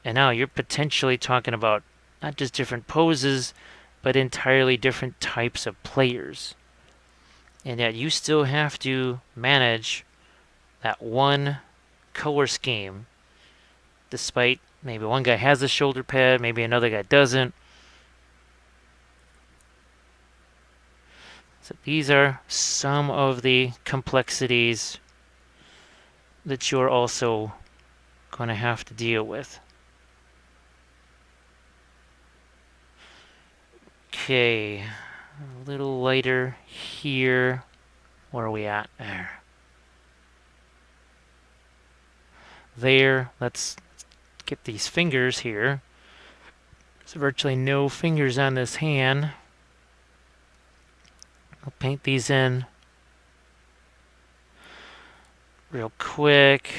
and now you're potentially talking about not just different poses, but entirely different types of players. And yet you still have to manage that one color scheme, despite maybe one guy has a shoulder pad, maybe another guy doesn't. So these are some of the complexities that you're also going to have to deal with. Okay, a little lighter here. Where are we at? There. Let's get these fingers here. There's virtually no fingers on this hand. I'll paint these in real quick.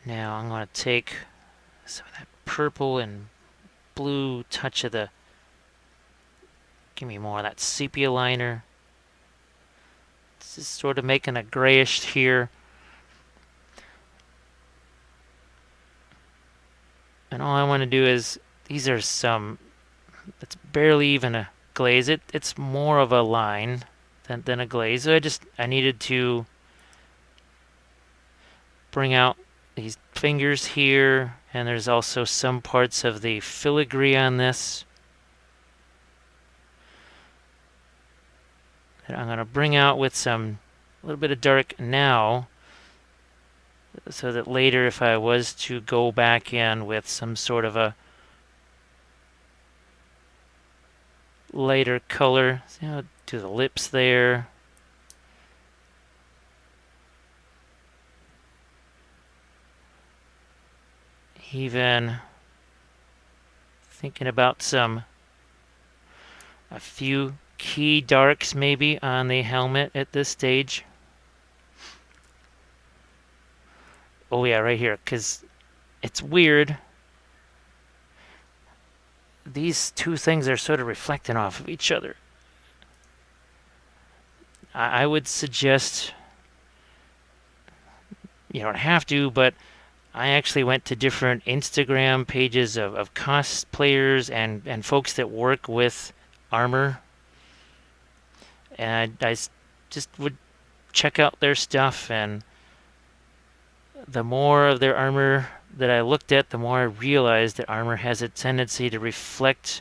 Now I'm going to take some of that purple and blue touch of the, give me more of that sepia liner. This is sort of making a grayish here. And all I want to do is, these are some, it's barely even a glaze. It's more of a line than a glaze. So I needed to bring out these fingers here, and there's also some parts of the filigree on this that I'm going to bring out with a little bit of dark now, so that later if I was to go back in with some sort of a lighter color, see how do the lips there. Even thinking about a few key darks maybe on the helmet at this stage. Oh yeah, right here, because it's weird. These two things are sort of reflecting off of each other. I would suggest, you don't have to, but I actually went to different Instagram pages of cosplayers and folks that work with armor, and I just would check out their stuff, and the more of their armor that I looked at, the more I realized that armor has a tendency to reflect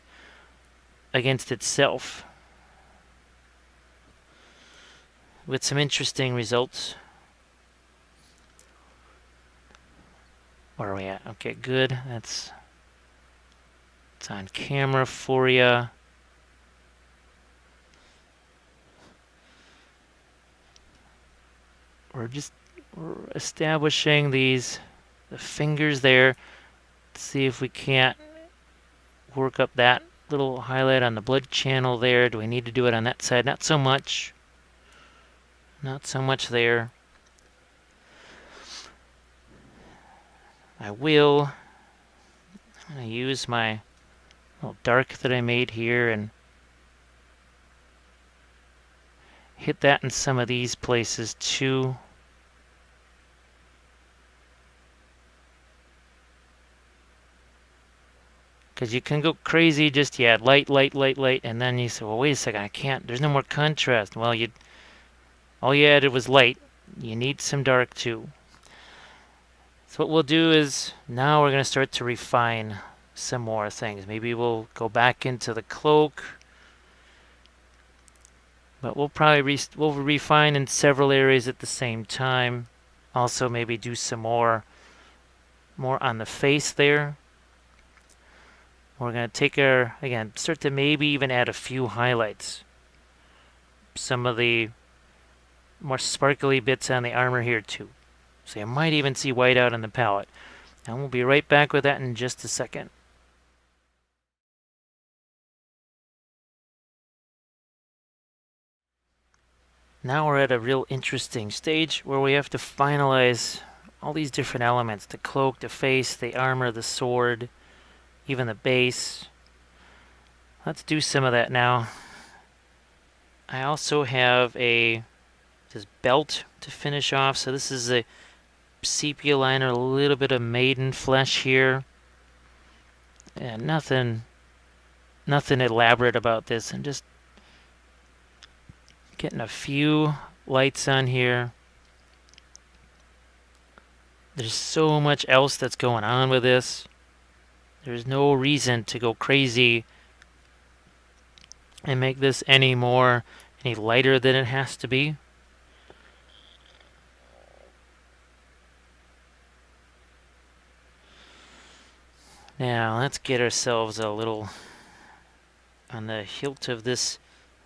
against itself, with some interesting results. Where are we at? Okay, good. It's on camera for you. We're establishing the fingers there. Let's see if we can't work up that little highlight on the blood channel there. Do we need to do it on that side? Not so much. Not so much there. I'm going to use my little dark that I made here and hit that in some of these places too. Because you can go crazy just, yeah, light, and then you say, well, wait a second, I can't, there's no more contrast. Well, all you added was light. You need some dark too. So what we'll do is, now we're going to start to refine some more things. Maybe we'll go back into the cloak, but we'll probably we'll refine in several areas at the same time. Also maybe do some more on the face there. We're going to take again, start to maybe even add a few highlights. Some of the more sparkly bits on the armor here too. So you might even see white out on the palette. And we'll be right back with that in just a second. Now we're at a real interesting stage where we have to finalize all these different elements. The cloak, the face, the armor, the sword, even the base. Let's do some of that now. I also have this belt to finish off. So this is a sepia liner, a little bit of maiden flesh here. And nothing elaborate about this. I'm just getting a few lights on here. There's so much else that's going on with this. There's no reason to go crazy and make this any lighter than it has to be. Now let's get ourselves a little on the hilt of this,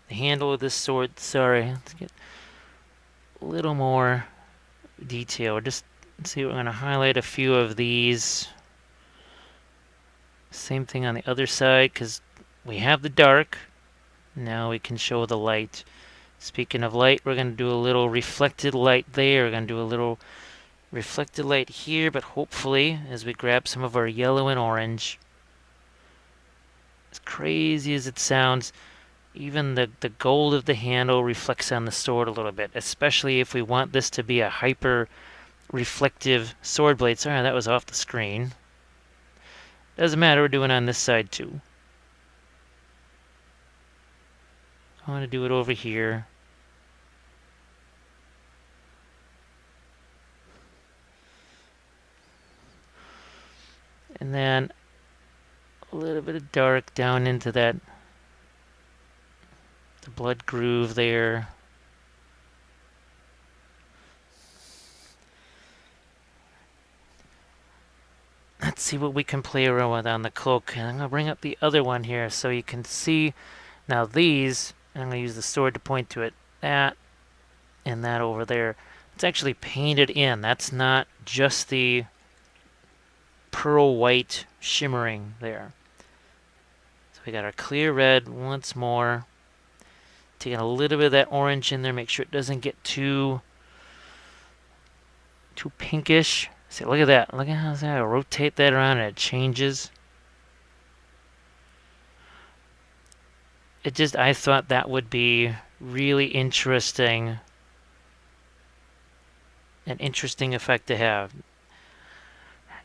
the handle of this sword. Sorry, let's get a little more detail. Just see, we're going to highlight a few of these. Same thing on the other side, because we have the dark. Now we can show the light. Speaking of light, we're going to do a little reflected light there. We're going to do a little reflected light here, but hopefully, as we grab some of our yellow and orange, as crazy as it sounds, even the gold of the handle reflects on the sword a little bit, especially if we want this to be a hyper reflective sword blade. Sorry, that was off the screen. Doesn't matter, we're doing it on this side too. I want to do it over here. And then a little bit of dark down into that, the blood groove there. Let's see what we can play around with on the cloak. And I'm going to bring up the other one here so you can see. Now these, I'm going to use the sword to point to it. That and that over there. It's actually painted in. That's not just the pearl white shimmering there. So we got our clear red once more. Taking a little bit of that orange in there. Make sure it doesn't get too pinkish. See, look at that. Look at how I rotate that around and it changes. I thought that would be really interesting. An interesting effect to have.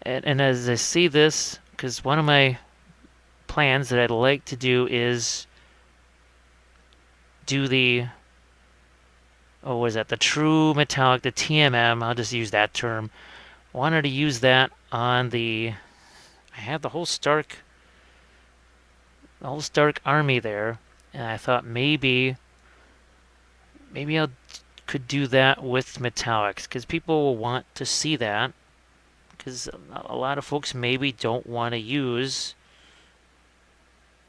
And as I see this, because one of my plans that I'd like to do is do the, what is that? The true metallic, the TMM. I'll just use that term. Wanted to use that on I have the whole Stark army there, and I thought maybe I could do that with metallics, because people will want to see that, because a lot of folks maybe don't want to use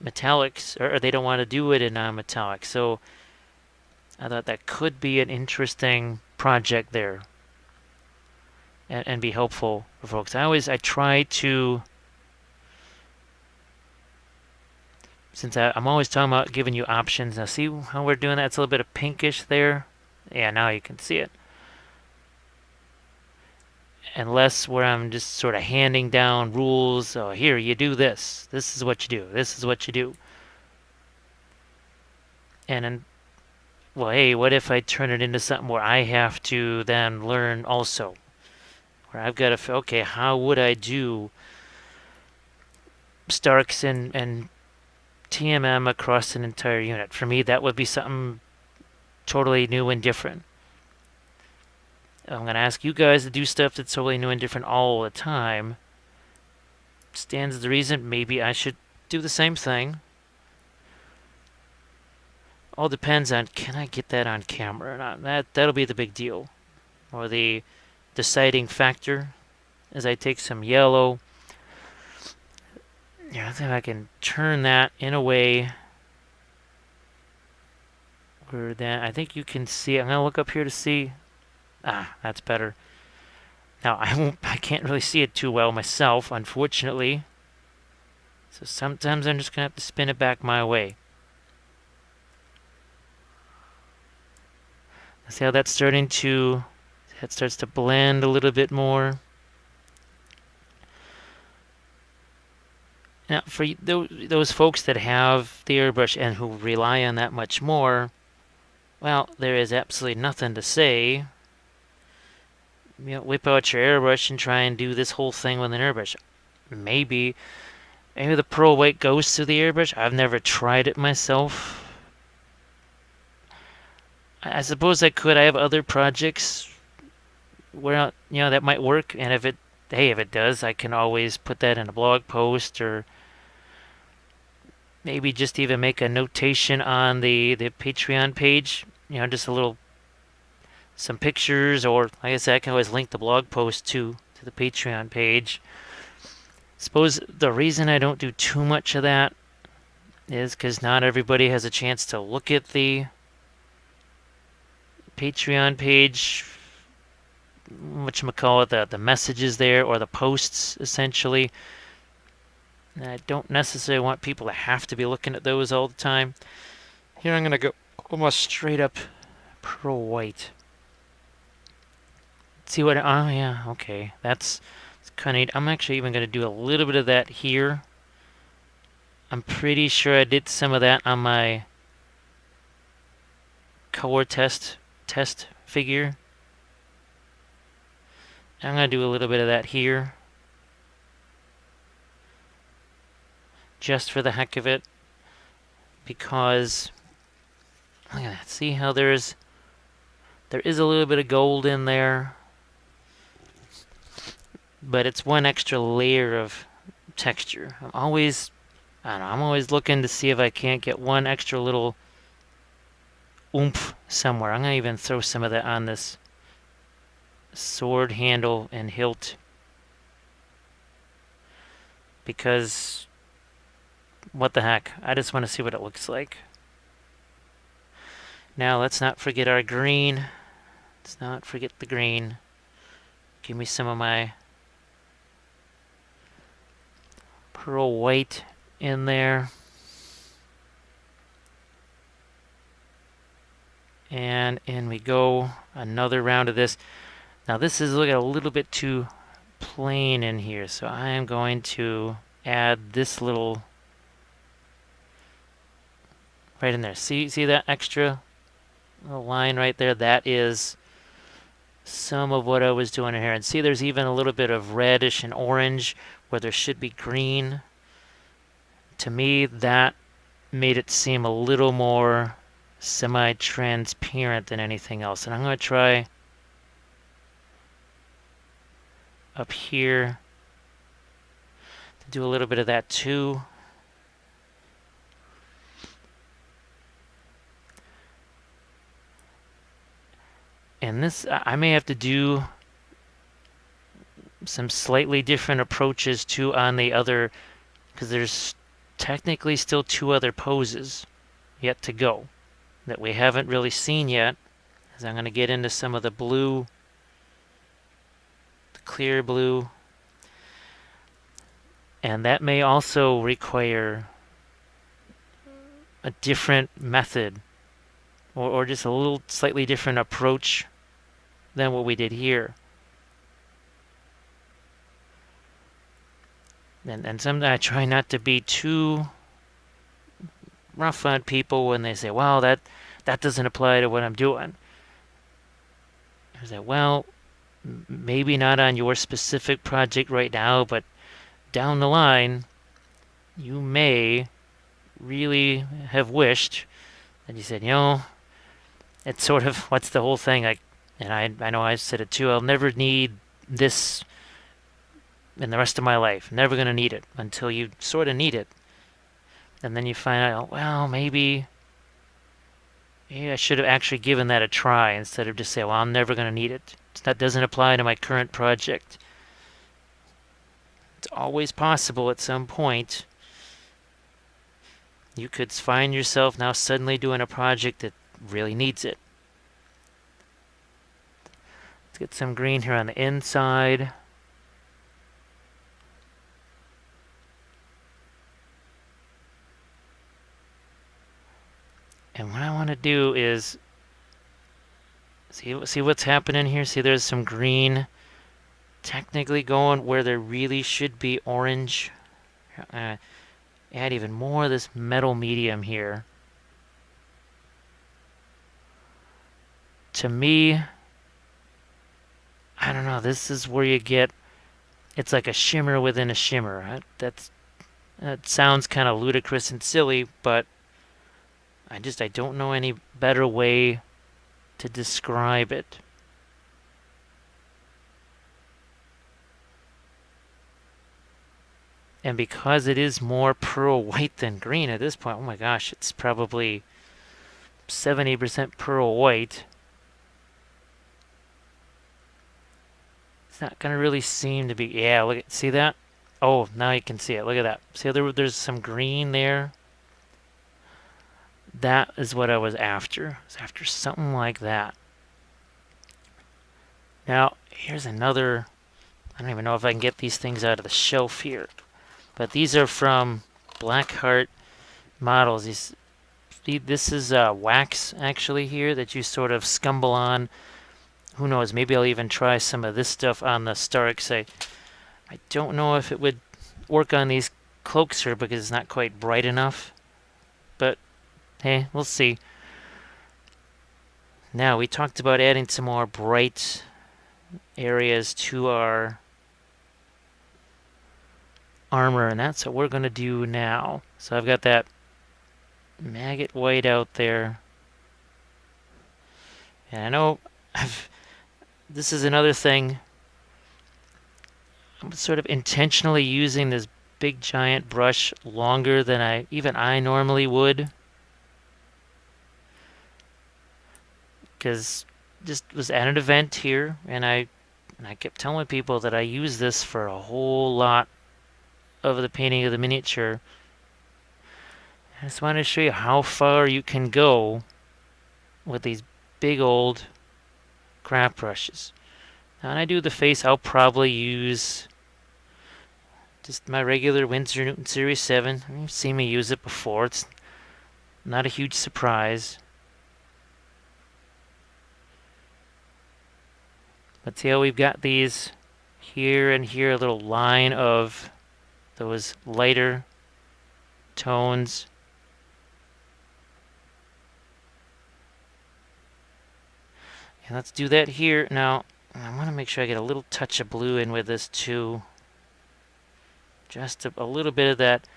metallics, or they don't want to do it in non-metallic. So I thought that could be an interesting project there, and be helpful for folks. I try to, since I'm always talking about giving you options. Now see how we're doing that? It's a little bit of pinkish there. Yeah, now you can see it. And less where I'm just sort of handing down rules. Oh, here, you do this. This is what you do. This is what you do. And then, well, hey, what if I turn it into something where I have to then learn also? Where I've got to, okay, how would I do Starks and TMM across an entire unit? For me, that would be something totally new and different. I'm going to ask you guys to do stuff that's totally new and different all the time. Stands the reason maybe I should do the same thing. All depends on, can I get that on camera or not? That'll be the big deal. Or the deciding factor as I take some yellow. Yeah, I think I can turn that in a way where that, I think you can see. I'm going to look up here to see. That's better. Now I can't really see it too well myself, unfortunately. So sometimes I'm just gonna have to spin it back my way. See how that starts to blend a little bit more. Now for those folks that have the airbrush and who rely on that much more, well, there is absolutely nothing to say. Whip out your airbrush and try and do this whole thing with an airbrush. Maybe the pearl white goes through the airbrush. I've never tried it myself. I suppose I could. I have other projects where that might work, and if it does, I can always put that in a blog post, or maybe just even make a notation on the Patreon page. Just some pictures, or like I said, I can always link the blog post to the Patreon page. Suppose the reason I don't do too much of that is because not everybody has a chance to look at the Patreon page, whatchamacallit, the messages there, or the posts, essentially. And I don't necessarily want people to have to be looking at those all the time. Here I'm going to go almost straight up pearl white. See what? Oh yeah, okay. That's kind of neat. I'm actually even going to do a little bit of that here. I'm pretty sure I did some of that on my color test figure. I'm going to do a little bit of that here, just for the heck of it, because look at that. See how there is a little bit of gold in there. But it's one extra layer of texture. I don't know, I'm always looking to see if I can't get one extra little oomph somewhere. I'm going to even throw some of that on this sword handle and hilt, because what the heck, I just want to see what it looks like. Now let's not forget our green. Let's not forget the green. Give me some of my pearl white in there. And in we go. Another round of this. Now this is looking a little bit too plain in here, so I am going to add this little right in there. See that extra little line right there? That is some of what I was doing in here. And see, there's even a little bit of reddish and orange where there should be green. To me, that made it seem a little more semi-transparent than anything else. And I'm going to try up here to do a little bit of that too. And this, I may have to do some slightly different approaches too on the other, because there's technically still 2 other poses yet to go that we haven't really seen yet. As I'm going to get into some of the blue, the clear blue, and that may also require a different method, or just a little slightly different approach than what we did here. And sometimes I try not to be too rough on people when they say, well, that doesn't apply to what I'm doing. I say, well, maybe not on your specific project right now, but down the line, you may really have wished that you said, it's sort of, what's the whole thing? And I know I said it too, I'll never need this in the rest of my life. Never going to need it until you sort of need it. And then you find out, well, maybe I should have actually given that a try instead of just say, well, I'm never going to need it. That doesn't apply to my current project. It's always possible at some point you could find yourself now suddenly doing a project that really needs it. Let's get some green here on the inside. And what I want to do is see what's happening here. See, there's some green technically going where there really should be orange. Add even more of this metal medium here. To me, I don't know, this is where you get, it's like a shimmer within a shimmer. That sounds kind of ludicrous and silly, but I don't know any better way to describe it. And because it is more pearl white than green at this point, oh my gosh, it's probably 70% pearl white. It's not going to really seem to be, yeah, look at, see that? Oh, now you can see it. Look at that. See, there's some green there. That is what I was after. I was after something like that. Now, here's another, I don't even know if I can get these things out of the shelf here. But these are from Blackheart Models. This is wax, actually, here that you sort of scumble on. Who knows, maybe I'll even try some of this stuff on the Starks. I don't know if it would work on these cloaks here because it's not quite bright enough. But, hey, we'll see. Now, we talked about adding some more bright areas to our armor, and that's what we're going to do now. So I've got that maggot white out there. And I know this is another thing. I'm sort of intentionally using this big giant brush longer than even I normally would, because just was at an event here, and I kept telling people that I use this for a whole lot of the painting of the miniature. I just wanted to show you how far you can go with these big old craft brushes. Now when I do the face, I'll probably use just my regular Winsor Newton Series 7. You've seen me use it before. It's not a huge surprise. But see how we've got these here and here, a little line of those lighter tones. And let's do that here. Now, I want to make sure I get a little touch of blue in with this too. Just a little bit of that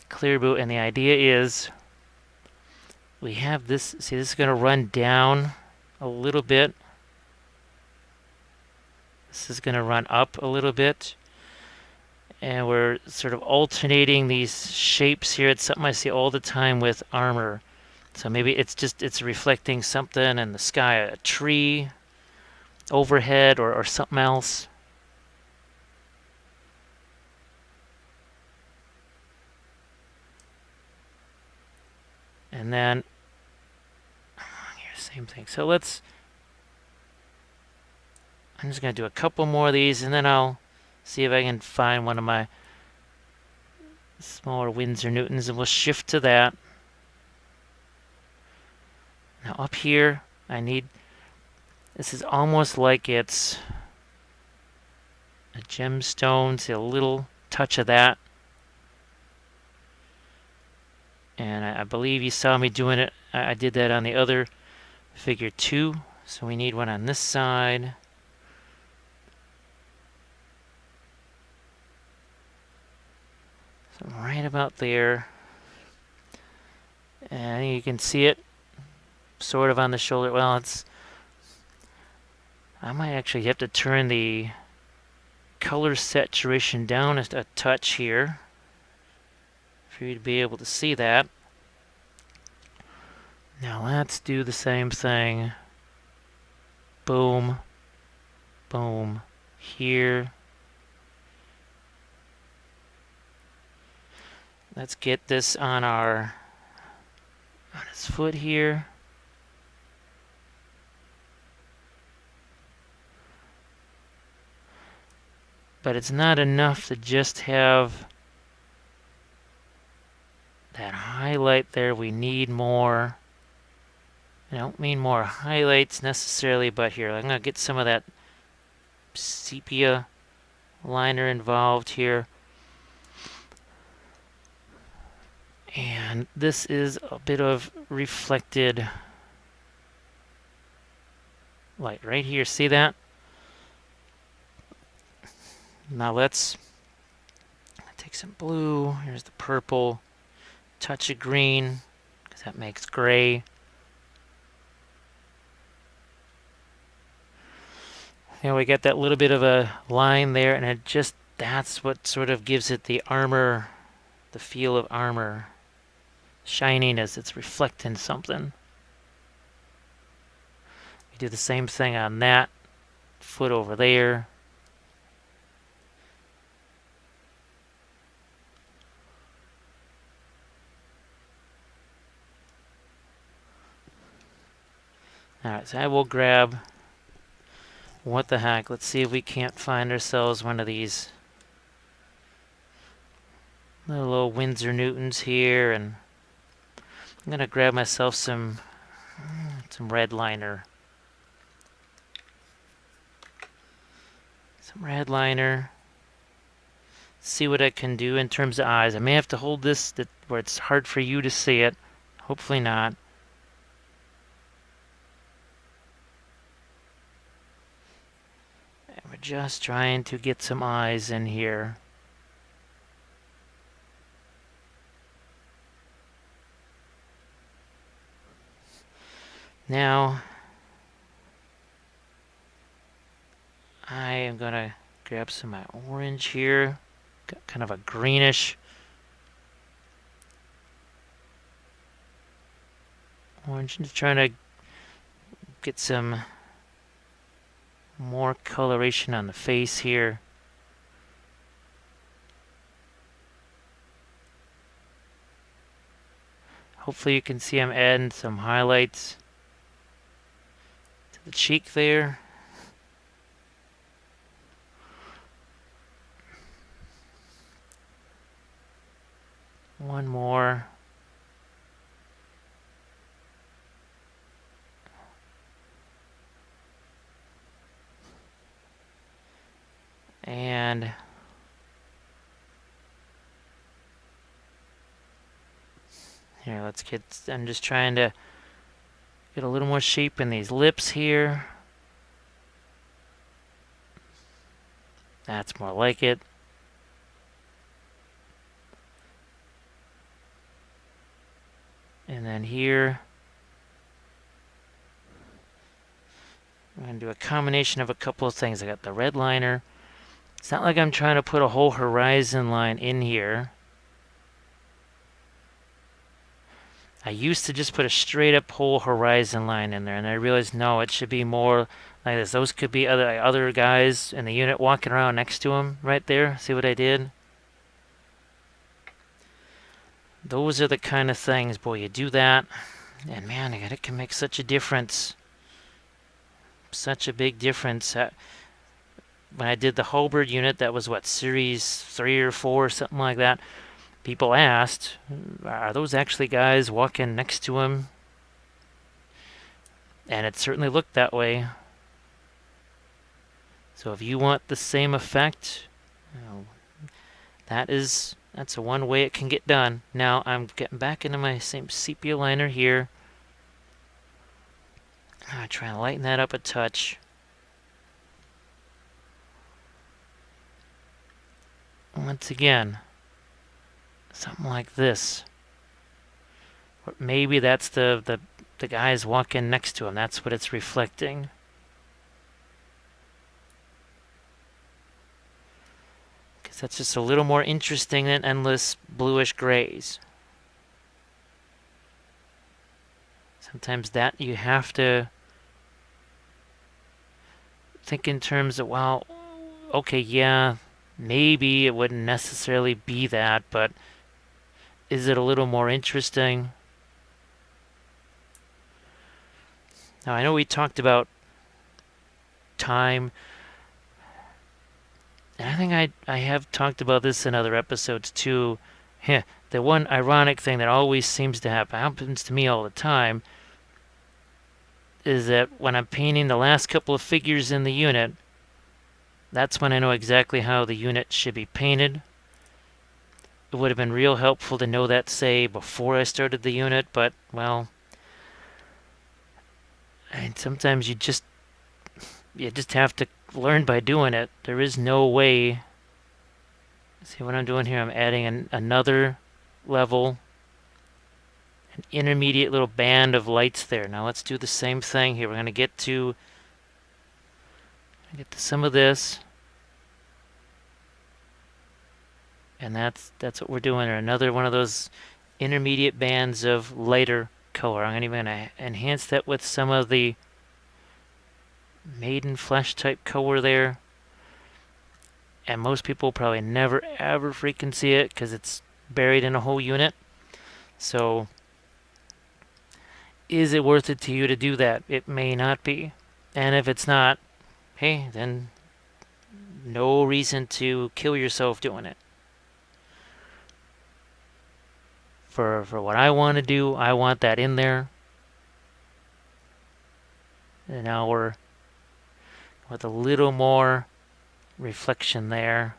clear blue. And the idea is we have this, see, this is going to run down a little bit. This is going to run up a little bit. And we're sort of alternating these shapes here. It's something I see all the time with armor. So maybe it's reflecting something in the sky, a tree overhead or something else. And then here's the same thing. So I'm just going to do a couple more of these, and then I'll see if I can find one of my smaller Winsor Newtons, and we'll shift to that. Now up here, this is almost like it's a gemstone, see a little touch of that. And I believe you saw me doing it. I did that on the other figure too. So we need one on this side. So right about there. And you can see it sort of on the shoulder. Well, I might actually have to turn the color saturation down a touch here for you to be able to see that. Now let's do the same thing. Boom, boom, here. Let's get this on his foot here. But it's not enough to just have that highlight there. We need more. I don't mean more highlights necessarily, but here, I'm going to get some of that sepia liner involved here. And this is a bit of reflected light right here. See that? Now let's take some blue. Here's the purple. Touch of green, because that makes gray. And we got that little bit of a line there, and that's what sort of gives it the armor, the feel of armor. Shining as it's reflecting something. We do the same thing on that foot over there. Alright, so I will grab, what the heck, let's see if we can't find ourselves one of these little Winsor Newtons here, and I'm going to grab myself some red liner. Some red liner. See what I can do in terms of eyes. I may have to hold this where it's hard for you to see it. Hopefully not. And we're just trying to get some eyes in here. Now, I am going to grab some of my orange here. Got kind of a greenish orange. Just trying to get some more coloration on the face here. Hopefully you can see I'm adding some highlights to the cheek there. One more. And here, let's get, I'm just trying to get a little more shape in these lips here. That's more like it. And then here, I'm going to do a combination of a couple of things. I got the red liner. It's not like I'm trying to put a whole horizon line in here. I used to just put a straight up whole horizon line in there, and I realized no, it should be more like this. Those could be other guys in the unit walking around next to him right there. See what I did? Those are the kind of things, boy, you do that, and man, it can make such a difference. Such a big difference. When I did the Halberd unit, that was what, series 3 or 4, something like that. People asked, are those actually guys walking next to him? And it certainly looked that way. So if you want the same effect, that's one way it can get done. Now I'm getting back into my same sepia liner here. I'm trying to lighten that up a touch. Once again, something like this. Or maybe that's the guys walking next to him. That's what it's reflecting. Because that's just a little more interesting than endless bluish grays. Sometimes that you have to think in terms of, well, okay, yeah, maybe it wouldn't necessarily be that, but is it a little more interesting? Now, I know we talked about time, and I think I have talked about this in other episodes too. The one ironic thing that always seems to happens to me all the time, is that when I'm painting the last couple of figures in the unit, that's when I know exactly how the unit should be painted. It would have been real helpful to know that, say, before I started the unit, but, well, and sometimes you just have to learn by doing it. There is no way. See what I'm doing here? I'm adding another level, an intermediate little band of lights there. Now let's do the same thing here. We're going to get to some of this. And that's what we're doing. Another one of those intermediate bands of lighter color. I'm even going to enhance that with some of the maiden flesh type color there. And most people probably never ever freaking see it because it's buried in a whole unit. So is it worth it to you to do that? It may not be. And if it's not, hey, then no reason to kill yourself doing it. For what I want to do, I want that in there. And now we're with a little more reflection there.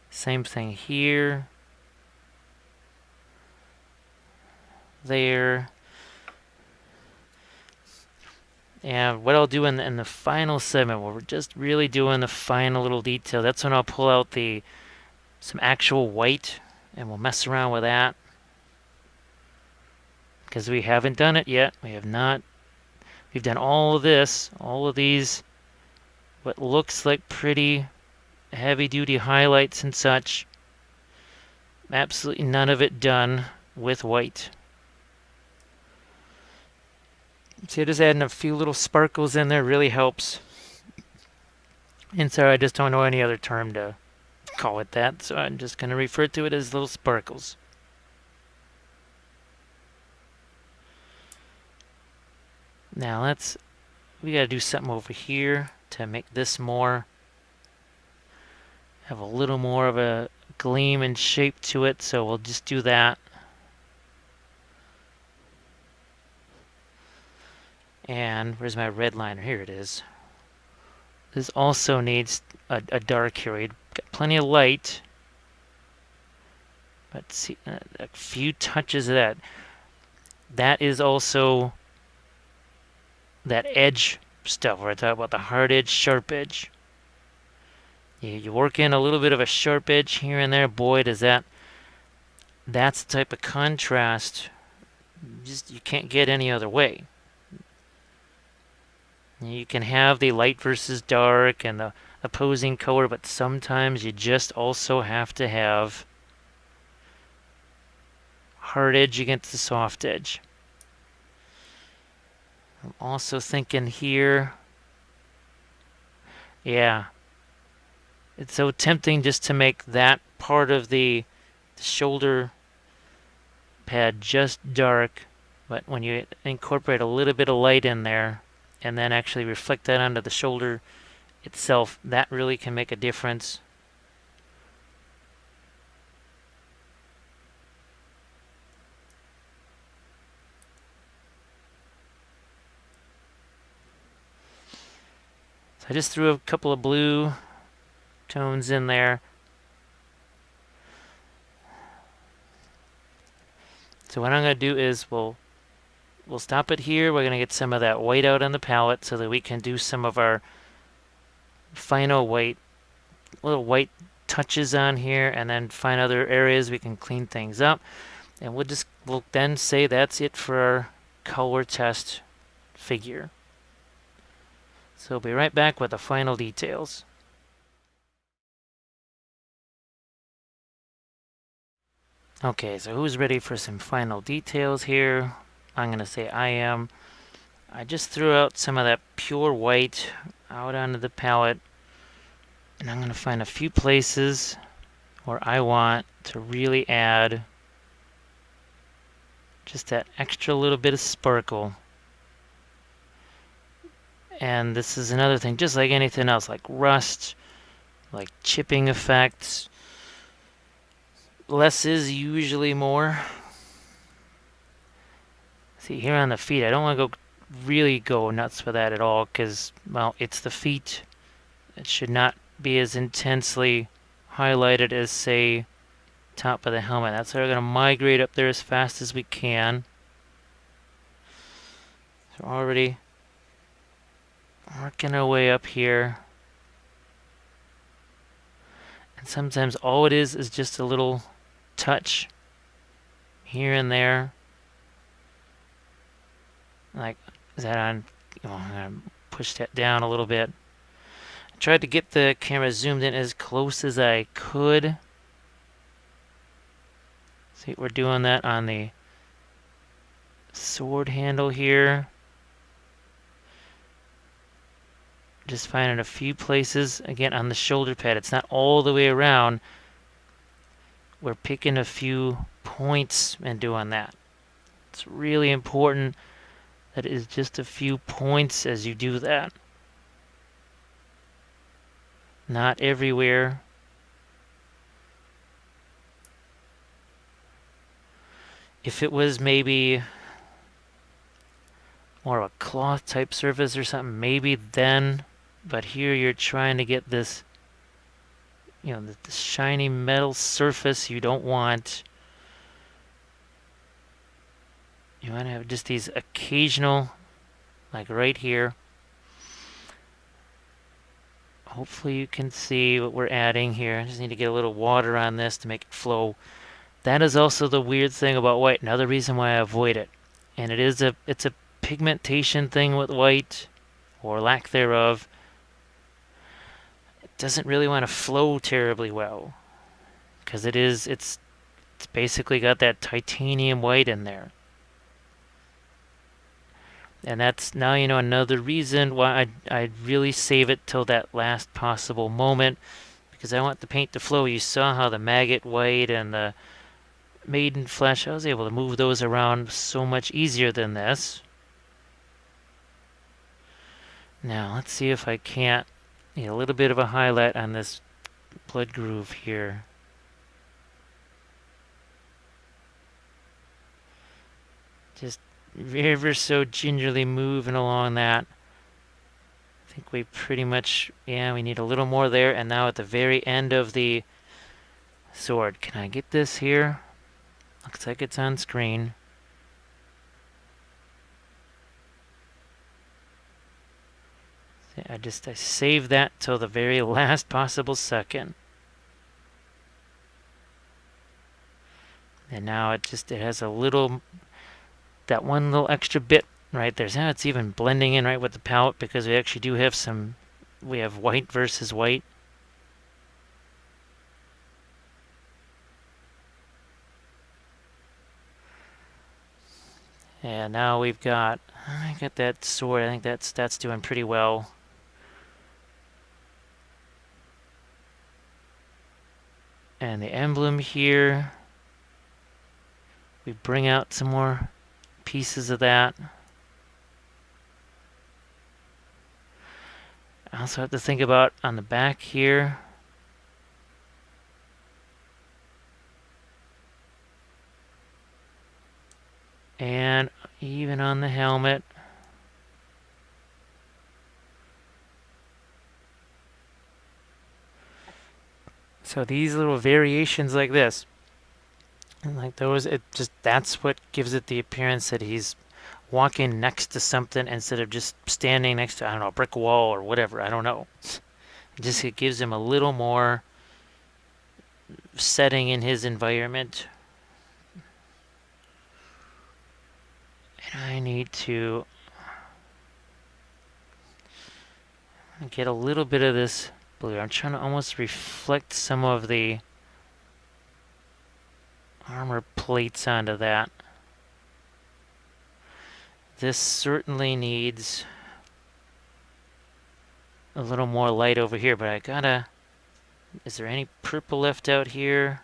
Same thing here. There. And what I'll do in the final segment, where we're just really doing the final little detail, that's when I'll pull out some actual white, and we'll mess around with that. Because we haven't done it yet. We have not. We've done all of this, all of these what looks like pretty heavy-duty highlights and such. Absolutely none of it done with white. See, just adding a few little sparkles in there really helps. And sorry, I just don't know any other term to call it that, so I'm just going to refer to it as little sparkles. Now we got to do something over here to make this have a little more of a gleam and shape to it, so we'll just do that. And where's my red liner? Here it is. This also needs a dark here. We've got plenty of light. But see, a few touches of that. That is also that edge stuff where I talk about the hard edge, sharp edge. You work in a little bit of a sharp edge here and there. Boy, does that's the type of contrast you can't get any other way. You can have the light versus dark and the opposing color, but sometimes you just also have to have hard edge against the soft edge. I'm also thinking here, yeah, it's so tempting just to make that part of the shoulder pad just dark, but when you incorporate a little bit of light in there and then actually reflect that onto the shoulder itself, that really can make a difference. So I just threw a couple of blue tones in there. So what I'm going to do is we'll stop it here. We're going to get some of that white out on the palette so that we can do some of our final white, little white touches on here, and then find other areas we can clean things up. And we'll then say that's it for our color test figure. So we'll be right back with the final details. Okay, so who's ready for some final details here? I'm going to say I am. I just threw out some of that pure white out onto the palette, and I'm going to find a few places where I want to really add just that extra little bit of sparkle. And this is another thing, just like anything else, like rust, like chipping effects. Less is usually more. See, here on the feet, I don't want to really go nuts with that at all because, well, it's the feet. It should not be as intensely highlighted as, say, top of the helmet. That's why we're going to migrate up there as fast as we can. So we're already working our way up here. And sometimes all it is just a little touch here and there. Like, is that on? Oh, I'm going to push that down a little bit. I tried to get the camera zoomed in as close as I could. See, we're doing that on the sword handle here. Just finding a few places, again, on the shoulder pad. It's not all the way around. We're picking a few points and doing that. It's really important that it is just a few points as you do that. Not everywhere. If it was maybe more of a cloth type surface or something, maybe then, but here you're trying to get this, you know, the shiny metal surface you don't want. You want to have just these occasional, like right here. Hopefully you can see what we're adding here. I just need to get a little water on this to make it flow. That is also the weird thing about white. Another reason why I avoid it. And it's a pigmentation thing with white, or lack thereof. doesn't really want to flow terribly well because it's basically got that titanium white in there. And that's now another reason why I'd really save it till that last possible moment, because I want the paint to flow. You saw how the maggot white and the maiden flesh, I was able to move those around so much easier than this. Now let's see if I can't get a little bit of a highlight on this blood groove here. Just ever so gingerly moving along that. I think we pretty much, yeah, we need a little more there. And now at the very end of the sword, can I get this here? Looks like it's on screen. I saved that till the very last possible second. And now it has a little, that one little extra bit right there. Now it's even blending in right with the palette, because we actually do have we have white versus white. And now I got that sword. I think that's doing pretty well. And the emblem here, we bring out some more pieces of that. I also have to think about on the back here. And even on the helmet. So these little variations like this, and like those, that's what gives it the appearance that he's walking next to something instead of just standing next to, I don't know, a brick wall or whatever. I don't know. It gives him a little more setting in his environment. And I need to get a little bit of this blue. I'm trying to almost reflect some of the armor plates onto that. This certainly needs a little more light over here, but I gotta... Is there any purple left out here?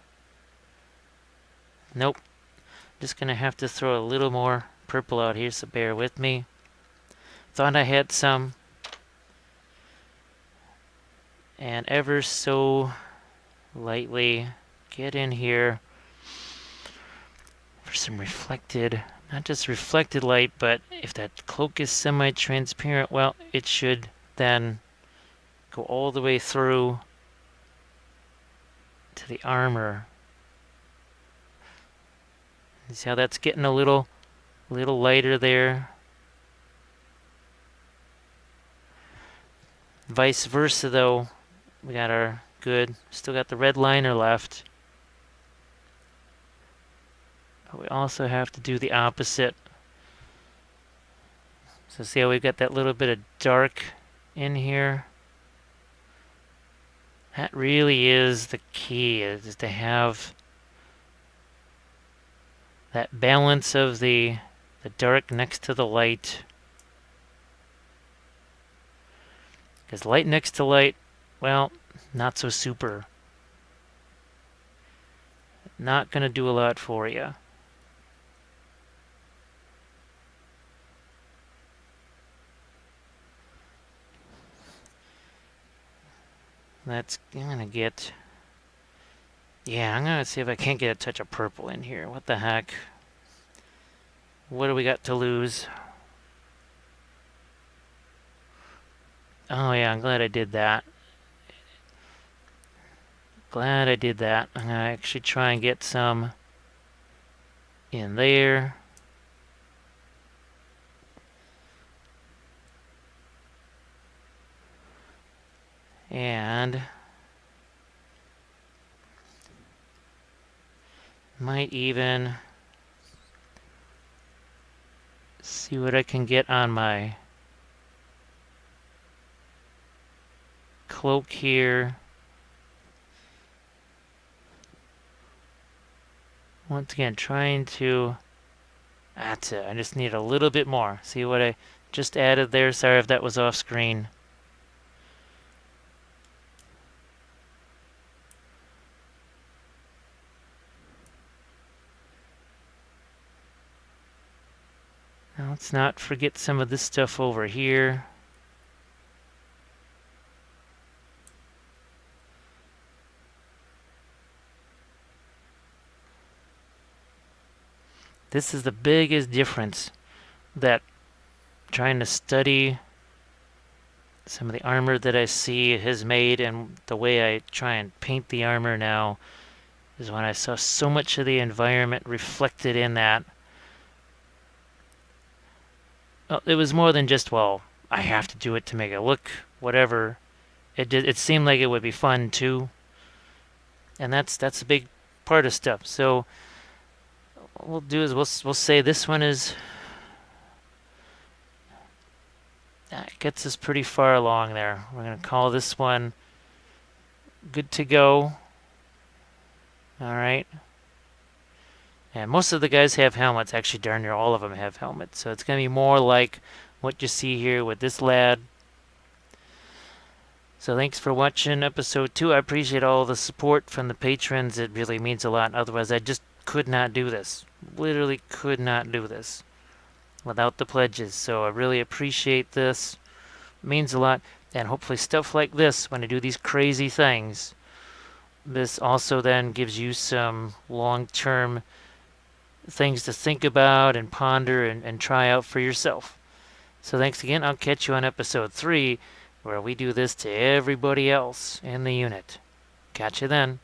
Nope. Just gonna have to throw a little more purple out here, so bear with me. Thought I had some. And ever so lightly get in here for some reflected, not just reflected light, but if that cloak is semi-transparent, well, it should then go all the way through to the armor. You see how that's getting a little lighter there? Vice versa, though, we got our good, still got the red liner left. But we also have to do the opposite. So see how we've got that little bit of dark in here? That really is the key, is to have that balance of the dark next to the light. Because light next to light, well, not so super. Not going to do a lot for you. I'm going to get... Yeah, I'm going to see if I can't get a touch of purple in here. What the heck? What do we got to lose? Oh yeah, I'm glad I did that. Glad I did that. I'm going to actually try and get some in there. And might even see what I can get on my cloak here. Once again, trying to... That's it. I just need a little bit more. See what I just added there? Sorry if that was off screen. Now let's not forget some of this stuff over here. This is the biggest difference that trying to study some of the armor that I see has made and the way I try and paint the armor now is when I saw so much of the environment reflected in that. Well, it was more than just, well, I have to do it to make it look whatever. It seemed like it would be fun too. And that's a big part of stuff. So what we'll do is we'll say this one is... That gets us pretty far along there. We're going to call this one good to go. Alright. And most of the guys have helmets. Actually, darn near all of them have helmets. So it's going to be more like what you see here with this lad. So thanks for watching episode 2. I appreciate all the support from the patrons. It really means a lot. Otherwise, I just could not do this. Literally could not do this without the pledges. So I really appreciate this. It means a lot. And hopefully stuff like this, when I do these crazy things, this also then gives you some long-term things to think about and ponder and try out for yourself. So thanks again. I'll catch you on episode 3, where we do this to everybody else in the unit. Catch you then.